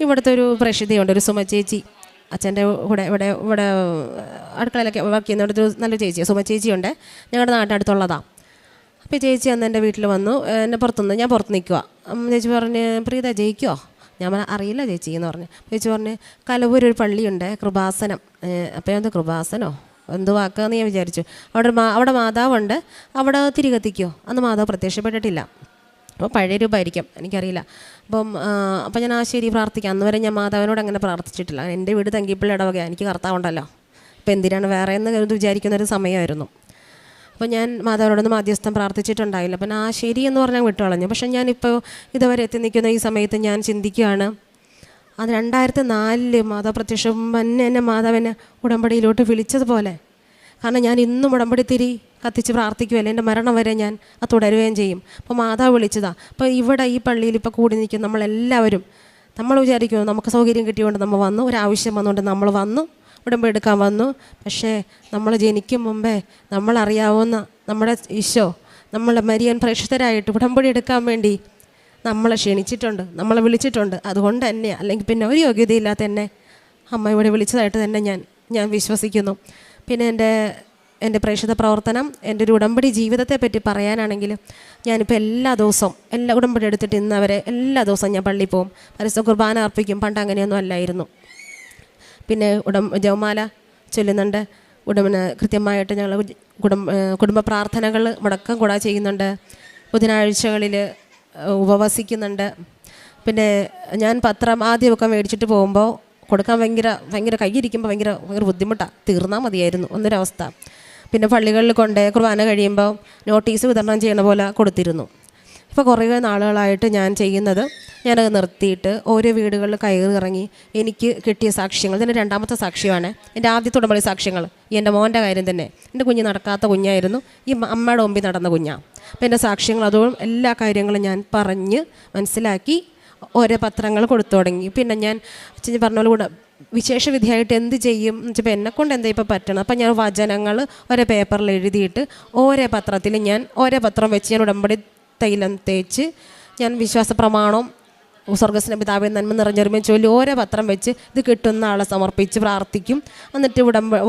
Speaker 6: ഇവിടുത്തെ ഒരു പ്രസിദ്ധിയുണ്ട്, ഒരു സുമ ചേച്ചി, അച്ഛൻ്റെ കൂടെ ഇവിടെ അടുക്കളയിലൊക്കെ വർക്ക് ചെയ്യുന്ന ഒരു നല്ല ചേച്ചിയാണ്, സുമ ചേച്ചിയുണ്ട്, ഞങ്ങളുടെ നാട്ടിനടുത്തുള്ളതാണ്. അപ്പോൾ ചേച്ചി അന്ന് എൻ്റെ വീട്ടിൽ വന്നു. എന്നെ ഞാൻ പുറത്ത് നിൽക്കുക. ചേച്ചി പറഞ്ഞ്, പ്രീത ജയിക്കുമോ? ഞാൻ അറിയില്ല ചേച്ചി എന്ന് പറഞ്ഞു. ചേച്ചി പറഞ്ഞ്, കലവൂർ ഒരു പള്ളിയുണ്ട്, കൃപാസനം. അപ്പോൾ എന്താ കൃപാസനോ, എന്ത് വാക്കാന്ന് ഞാൻ വിചാരിച്ചു. അവിടെ മാതാവുണ്ട്, അവിടെ തിരികെത്തിക്കോ. അന്ന് മാതാവ് പ്രത്യക്ഷപ്പെട്ടിട്ടില്ല, അപ്പോൾ പഴയ രൂപമായിരിക്കും, എനിക്കറിയില്ല. അപ്പം ഞാൻ ശരി പ്രാർത്ഥിക്കാം. അന്ന് വരെ ഞാൻ മാതാവിനോട് അങ്ങനെ പ്രാർത്ഥിച്ചിട്ടില്ല. എൻ്റെ വീട് തങ്കിപ്പള്ളി ഇടവകയാണ്, എനിക്ക് കർത്താവുണ്ടല്ലോ, അപ്പോൾ എന്തിനാണ് വേറെ എന്ന് വിചാരിക്കുന്നൊരു സമയമായിരുന്നു. അപ്പോൾ ഞാൻ മാതാവിനോടൊന്നും മാധ്യസ്ഥം പ്രാർത്ഥിച്ചിട്ടുണ്ടായില്ല. അപ്പം ആ ശരി എന്ന് പറഞ്ഞാൽ വിട്ടുകളഞ്ഞു. പക്ഷേ ഞാനിപ്പോൾ ഇതുവരെ എത്തി നിൽക്കുന്ന ഈ സമയത്ത് ഞാൻ ചിന്തിക്കുകയാണ്, അത് 2004 മാതാവ് പ്രത്യക്ഷം എന്നെ മാതാവിനെ ഉടമ്പടിയിലോട്ട് വിളിച്ചതുപോലെ. കാരണം ഞാൻ ഇന്നും ഉടമ്പടി തിരി കത്തിച്ച് പ്രാർത്ഥിക്കുമല്ലോ, എൻ്റെ മരണം വരെ ഞാൻ അത് തുടരുകയും ചെയ്യും. അപ്പോൾ മാതാവ് വിളിച്ചതാണ്. അപ്പോൾ ഇവിടെ ഈ പള്ളിയിൽ ഇപ്പോൾ കൂടി നിൽക്കും നമ്മളെല്ലാവരും, നമ്മൾ വിചാരിക്കുന്നു നമുക്ക് സൗകര്യം കിട്ടിയതുകൊണ്ട് നമ്മൾ വന്നു, ഒരാവശ്യം വന്നുകൊണ്ട് നമ്മൾ വന്നു, ഉടമ്പടി എടുക്കാൻ വന്നു. പക്ഷേ നമ്മൾ ജനിക്കും മുമ്പേ നമ്മളറിയാവുന്ന നമ്മുടെ ഈശോ നമ്മളെ മരിയൻ പ്രേക്ഷിതരായിട്ട് ഉടമ്പടി എടുക്കാൻ വേണ്ടി നമ്മളെ ക്ഷണിച്ചിട്ടുണ്ട്, നമ്മളെ വിളിച്ചിട്ടുണ്ട്. അതുകൊണ്ട് തന്നെ, അല്ലെങ്കിൽ പിന്നെ ഒരു യോഗ്യതയില്ലാത്ത എന്നെ അമ്മ ഇവിടെ വിളിച്ചതായിട്ട് തന്നെ ഞാൻ വിശ്വസിക്കുന്നു. പിന്നെ എൻ്റെ പ്രേക്ഷിത പ്രവർത്തനം, എൻ്റെ ഒരു ഉടമ്പടി ജീവിതത്തെ പറ്റി പറയാനാണെങ്കിൽ, ഞാനിപ്പോൾ എല്ലാ ദിവസവും ഉടമ്പടി എടുത്തിട്ട് ഇന്നവരെ എല്ലാ ദിവസവും ഞാൻ പള്ളിയിൽ പോകും, പരിശുദ്ധ കുർബാന അർപ്പിക്കും. പണ്ട് അങ്ങനെയൊന്നും അല്ലായിരുന്നു. പിന്നെ ജപമാല ചൊല്ലുന്നുണ്ട്, കൃത്യമായിട്ട് ഞങ്ങൾ കുടുംബ പ്രാർത്ഥനകൾ മുടക്കം കൂടാതെ ചെയ്യുന്നുണ്ട്. ബുധനാഴ്ചകളിൽ ഉപവസിക്കുന്നുണ്ട്. പിന്നെ ഞാൻ പത്രം ആദ്യമൊക്കെ മേടിച്ചിട്ട് പോകുമ്പോൾ കൊടുക്കാൻ ഭയങ്കര കയ്യിരിക്കുമ്പോൾ ഭയങ്കര ബുദ്ധിമുട്ടാണ്, തീർന്നാൽ മതിയായിരുന്നു എന്നൊരവസ്ഥ. പിന്നെ പള്ളികളിൽ കൊണ്ട് കുർബാന കഴിയുമ്പോൾ നോട്ടീസ് വിതരണം ചെയ്യണ പോലെ കൊടുത്തിരുന്നു. ഇപ്പോൾ കുറേ നാളുകളായിട്ട് ഞാൻ ചെയ്യുന്നത്, ഞാനത് നിർത്തിയിട്ട് ഓരോ വീടുകളിൽ കയറി ഇറങ്ങി എനിക്ക് കിട്ടിയ സാക്ഷ്യങ്ങൾ, ഇതിൻ്റെ 2ാമത്തെ സാക്ഷ്യമാണ്. എൻ്റെ ആദ്യത്തെ ഉടമ്പടി സാക്ഷ്യങ്ങൾ എൻ്റെ മോൻ്റെ കാര്യം തന്നെ. എൻ്റെ കുഞ്ഞ് നടക്കാത്ത കുഞ്ഞായിരുന്നു, ഈ അമ്മയുടെ മുമ്പിൽ നടന്ന കുഞ്ഞാണ്. അപ്പോൾ എൻ്റെ സാക്ഷ്യങ്ങൾ അതും എല്ലാ കാര്യങ്ങളും ഞാൻ പറഞ്ഞ് മനസ്സിലാക്കി ഓരോ പത്രങ്ങൾ കൊടുത്തു തുടങ്ങി. പിന്നെ ഞാൻ അച്ഛൻ പറഞ്ഞ പോലെ വിശേഷവിധിയായിട്ട് എന്ത് ചെയ്യും എന്ന് വെച്ചപ്പോൾ എന്നെക്കൊണ്ട് എന്താ ഇപ്പോൾ പറ്റണം. അപ്പം ഞാൻ വചനങ്ങൾ ഓരോ പേപ്പറിൽ എഴുതിയിട്ട് ഓരോ പത്രത്തിൽ ഞാൻ ഓരോ പത്രം വെച്ച് ഞാൻ ഉടമ്പടി തൈലം തേച്ച് ഞാൻ വിശ്വാസ പ്രമാണം സ്വർഗ്ഗസ്ന പിതാവിൻ നന്മ നിറഞ്ഞൊരുമയും ചൊല്ലി ഓരോ പത്രം വെച്ച് ഇത് കിട്ടുന്ന ആളെ സമർപ്പിച്ച് പ്രാർത്ഥിക്കും. എന്നിട്ട്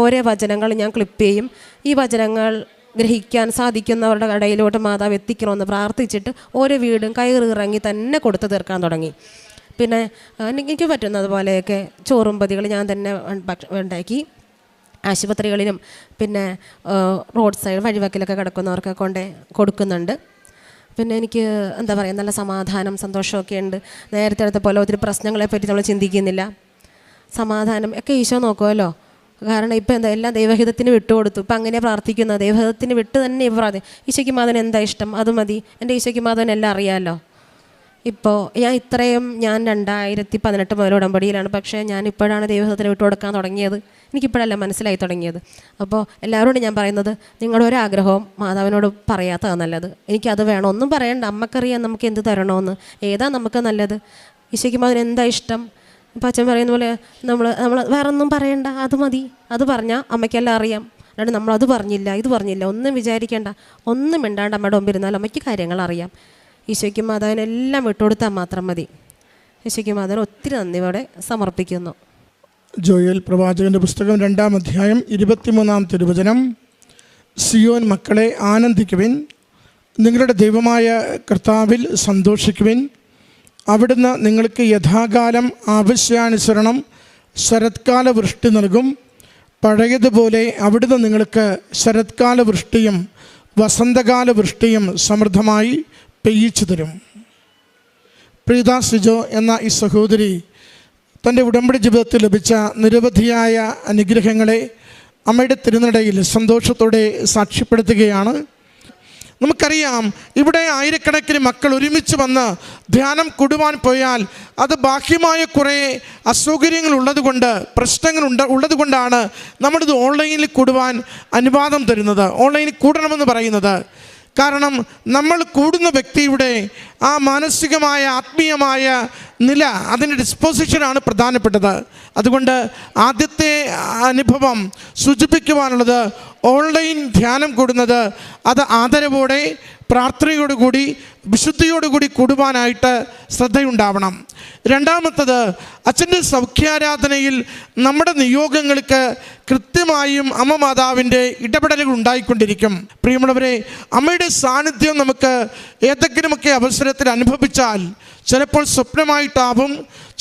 Speaker 6: ഓരോ വചനങ്ങൾ ഞാൻ ക്ലിപ്പ് ചെയ്യും. ഈ വചനങ്ങൾ ഗ്രഹിക്കാൻ സാധിക്കുന്നവരുടെ ഇടയിലോട്ട് മാതാവ് എത്തിക്കണമെന്ന് പ്രാർത്ഥിച്ചിട്ട് ഓരോ വീടും കയറി ഇറങ്ങി തന്നെ കൊടുത്തു തീർക്കാൻ തുടങ്ങി. പിന്നെ എനിക്ക് പറ്റുന്നത് പോലെയൊക്കെ ചോറും പതികൾ ഞാൻ തന്നെ ഉണ്ടാക്കി ആശുപത്രികളിലും പിന്നെ റോഡ് സൈഡ് വഴിവക്കിലൊക്കെ കിടക്കുന്നവർക്ക് കൊണ്ട് കൊടുക്കുന്നുണ്ട്. പിന്നെ എനിക്ക് എന്താ പറയുക, നല്ല സമാധാനം സന്തോഷമൊക്കെ ഉണ്ട്. നേരത്തെ അടുത്ത പോലെ ഒത്തിരി പ്രശ്നങ്ങളെപ്പറ്റി നമ്മൾ ചിന്തിക്കുന്നില്ല. സമാധാനം ഒക്കെ ഈശോ നോക്കുമല്ലോ. കാരണം ഇപ്പം എന്താ എല്ലാം ദൈവഹിതത്തിന് വിട്ടുകൊടുത്തു. ഇപ്പം അങ്ങനെ പ്രാർത്ഥിക്കുന്നത് ദൈവഹിതത്തിന് വിട്ട് തന്നെ ഈശോയ്ക്ക് മാധവന് എന്താ ഇഷ്ടം അത് മതി. എൻ്റെ ഈശോയ്ക്ക് മാധവൻ എല്ലാം അറിയാമല്ലോ. ഇപ്പോൾ ഞാൻ 2018 മുതൽ ഉടമ്പടിയിലാണ്. പക്ഷേ ഞാനിപ്പോഴാണ് ദൈവഹിതത്തിന് വിട്ടു കൊടുക്കാൻ തുടങ്ങിയത്. എനിക്കിപ്പോഴല്ല മനസ്സിലായി തുടങ്ങിയത്. അപ്പോൾ എല്ലാവരോടും ഞാൻ പറയുന്നത്, നിങ്ങളുടെ ഒരാഗ്രഹവും മാതാവിനോട് പറയാത്തതാണ് നല്ലത്. എനിക്കത് വേണം, ഒന്നും പറയണ്ട, അമ്മക്കറിയാം നമുക്ക് എന്ത് തരണമെന്ന്, ഏതാ നമുക്ക് നല്ലത്. ഈശോയ്ക്ക് മാധവന് എന്താ ഇഷ്ടം, അപ്പം അച്ഛൻ പറയുന്ന പോലെ നമ്മൾ വേറെ ഒന്നും പറയണ്ട, അത് മതി, അത് പറഞ്ഞാൽ അമ്മയ്ക്കെല്ലാം അറിയാം. അല്ലാണ്ട് നമ്മളത് പറഞ്ഞില്ല ഇത് പറഞ്ഞില്ല ഒന്നും വിചാരിക്കേണ്ട, ഒന്നും മിണ്ടാണ്ട് അമ്മയുടെ മുമ്പിൽ ഇരുന്നാൽ അമ്മയ്ക്ക് കാര്യങ്ങൾ അറിയാം. ഈശോയ്ക്കും മാതാവിനെല്ലാം വിട്ടുകൊടുത്താൽ മാത്രം മതി. ഈശോയ്ക്കും മാതാവിന് ഒത്തിരി നന്ദിയോടെ സമർപ്പിക്കുന്നു.
Speaker 5: ജോയൽ പ്രവാചകൻ്റെ പുസ്തകം 2-ാം അധ്യായം 23-ാം തിരുവചനം. സിയോൻ മക്കളെ ആനന്ദിക്കുവിൻ, നിങ്ങളുടെ ദൈവമായ കർത്താവിൽ സന്തോഷിക്കുവിൻ. അവിടുന്ന് നിങ്ങൾക്ക് യഥാകാലം ആവശ്യാനുസരണം ശരത്കാല വൃഷ്ടി നൽകും. പഴയതുപോലെ അവിടുന്ന് നിങ്ങൾക്ക് ശരത്കാല വൃഷ്ടിയും വസന്തകാല വൃഷ്ടിയും സമൃദ്ധമായി പെയ്യിച്ചു തരും. പ്രീത സിജോ എന്ന ഈ സഹോദരി തൻ്റെ ഉടമ്പടി ജീവിതത്തിൽ ലഭിച്ച നിരവധിയായ അനുഗ്രഹങ്ങളെ അമ്മയുടെ തിരുനടയിൽ സന്തോഷത്തോടെ സാക്ഷ്യപ്പെടുത്തുകയാണ്. നമുക്കറിയാം, ഇവിടെ ആയിരക്കണക്കിന് മക്കൾ ഒരുമിച്ച് വന്ന് ധ്യാനം കൂടുവാൻ പോയാൽ അത് ബാഹ്യമായ കുറേ അസൗകര്യങ്ങൾ ഉള്ളതുകൊണ്ട്, പ്രശ്നങ്ങൾ ഉള്ളതുകൊണ്ടാണ് നമ്മളിത് ഓൺലൈനിൽ കൂടുവാൻ അനുവാദം തരുന്നത്, ഓൺലൈനിൽ കൂടണമെന്ന് പറയുന്നത്. കാരണം നമ്മൾ കൂടുന്ന വ്യക്തിയുടെ ആ മാനസികമായ ആത്മീയമായ നില, അതിൻ്റെ ഡിസ്പോസിഷനാണ് പ്രധാനപ്പെട്ടത്. അതുകൊണ്ട് ആദ്യത്തെ അനുഭവം സൂചിപ്പിക്കുവാനുള്ളത്, ഓൺലൈൻ ധ്യാനം കൂടുന്നത് അത് ആദരവോടെ പ്രാർത്ഥനയോടുകൂടി വിശുദ്ധിയോടുകൂടി കൂടുവാനായിട്ട് ശ്രദ്ധയുണ്ടാവണം. രണ്ടാമത്തത്, അച്ഛൻ്റെ സൗഖ്യാരാധനയിൽ നമ്മുടെ നിയോഗങ്ങൾക്ക് കൃത്യമായും അമ്മ മാതാവിൻ്റെ ഇടപെടലുകൾ ഉണ്ടായിക്കൊണ്ടിരിക്കും. പ്രിയമുള്ളവരെ, അമ്മയുടെ സാന്നിധ്യം നമുക്ക് ഏതെങ്കിലുമൊക്കെ അവസരത്തിൽ അനുഭവിച്ചാൽ, ചിലപ്പോൾ സ്വപ്നമായിട്ടാവും,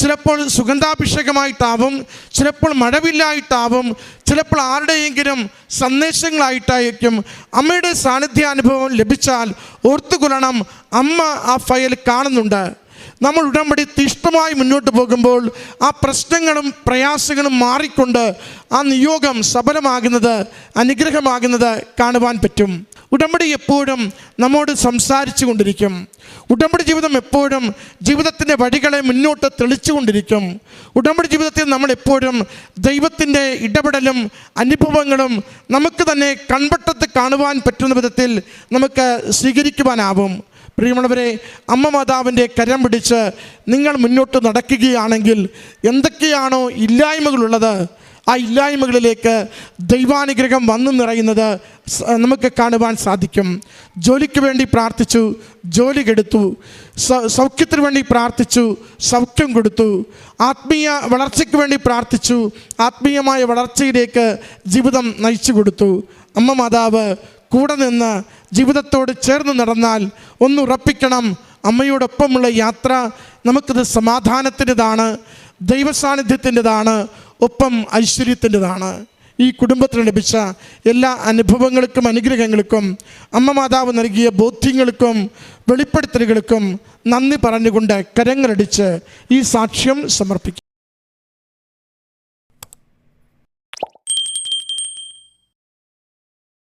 Speaker 5: ചിലപ്പോൾ സുഗന്ധാഭിഷേകമായിട്ടാവും, ചിലപ്പോൾ മഴവില്ലായിട്ടാവും, ചിലപ്പോൾ ആരുടെയെങ്കിലും സന്ദേശങ്ങളായിട്ടായിരിക്കും. അമ്മയുടെ സാന്നിധ്യാനുഭവം ലഭിച്ചാൽ ഓർത്തുകൊള്ളണം, അമ്മ ആ ഫയൽ കാണുന്നുണ്ട്. നമ്മൾ ഉടമ്പടി തീഷ്ണമായി മുന്നോട്ട് പോകുമ്പോൾ ആ പ്രശ്നങ്ങളും പ്രയാസങ്ങളും മാറിക്കൊണ്ട് ആ നിയോഗം സഫലമാകുന്നത്, അനുഗ്രഹമാകുന്നത് കാണുവാൻ പറ്റും. ഉടമ്പടി എപ്പോഴും നമ്മോട് സംസാരിച്ചു കൊണ്ടിരിക്കും. ഉടമ്പടി ജീവിതം എപ്പോഴും ജീവിതത്തിൻ്റെ വഴികളെ മുന്നോട്ട് തെളിച്ചു കൊണ്ടിരിക്കും. ഉടമ്പടി ജീവിതത്തിൽ നമ്മൾ എപ്പോഴും ദൈവത്തിൻ്റെ ഇടപെടലും അനുഭവങ്ങളും നമുക്ക് തന്നെ കൺവട്ടത്ത് കാണുവാൻ പറ്റുന്ന വിധത്തിൽ നമുക്ക് സ്വീകരിക്കുവാനാവും. പ്രിയമുള്ളവരെ, അമ്മ മാതാവിൻ്റെ കരം പിടിച്ച് നിങ്ങൾ മുന്നോട്ട് നടക്കുകയാണെങ്കിൽ എന്തൊക്കെയാണോ ഇല്ലായ്മകളുള്ളത്, ആ ഇല്ലായ്മകളിലേക്ക് ദൈവാനുഗ്രഹം വന്നു നിറയുന്നത് നമുക്ക് കാണുവാൻ സാധിക്കും. ജോലിക്ക് വേണ്ടി പ്രാർത്ഥിച്ചു, ജോലി കെടുത്തു. സൗഖ്യത്തിന് വേണ്ടി പ്രാർത്ഥിച്ചു, സൗഖ്യം കൊടുത്തു. ആത്മീയ വളർച്ചയ്ക്ക് വേണ്ടി പ്രാർത്ഥിച്ചു, ആത്മീയമായ വളർച്ചയിലേക്ക് ജീവിതം നയിച്ചു കൊടുത്തു. അമ്മ മാതാവ് കൂടെ നിന്ന് ജീവിതത്തോട് ചേർന്ന് നടന്നാൽ ഒന്നുറപ്പിക്കണം, അമ്മയോടൊപ്പമുള്ള യാത്ര നമുക്കത് സമാധാനത്തിൻ്റെതാണ്, ദൈവസാന്നിധ്യത്തിൻ്റെതാണ്, ഒപ്പം ഐശ്വര്യത്തിൻ്റെതാണ്. ഈ കുടുംബത്തിന് ലഭിച്ച എല്ലാ അനുഭവങ്ങൾക്കും അനുഗ്രഹങ്ങൾക്കും അമ്മ മാതാവ് നൽകിയ ബോധ്യങ്ങൾക്കും വെളിപ്പെടുത്തലുകൾക്കും നന്ദി പറഞ്ഞുകൊണ്ട് കരങ്ങളടിച്ച് ഈ സാക്ഷ്യം സമർപ്പിക്കും.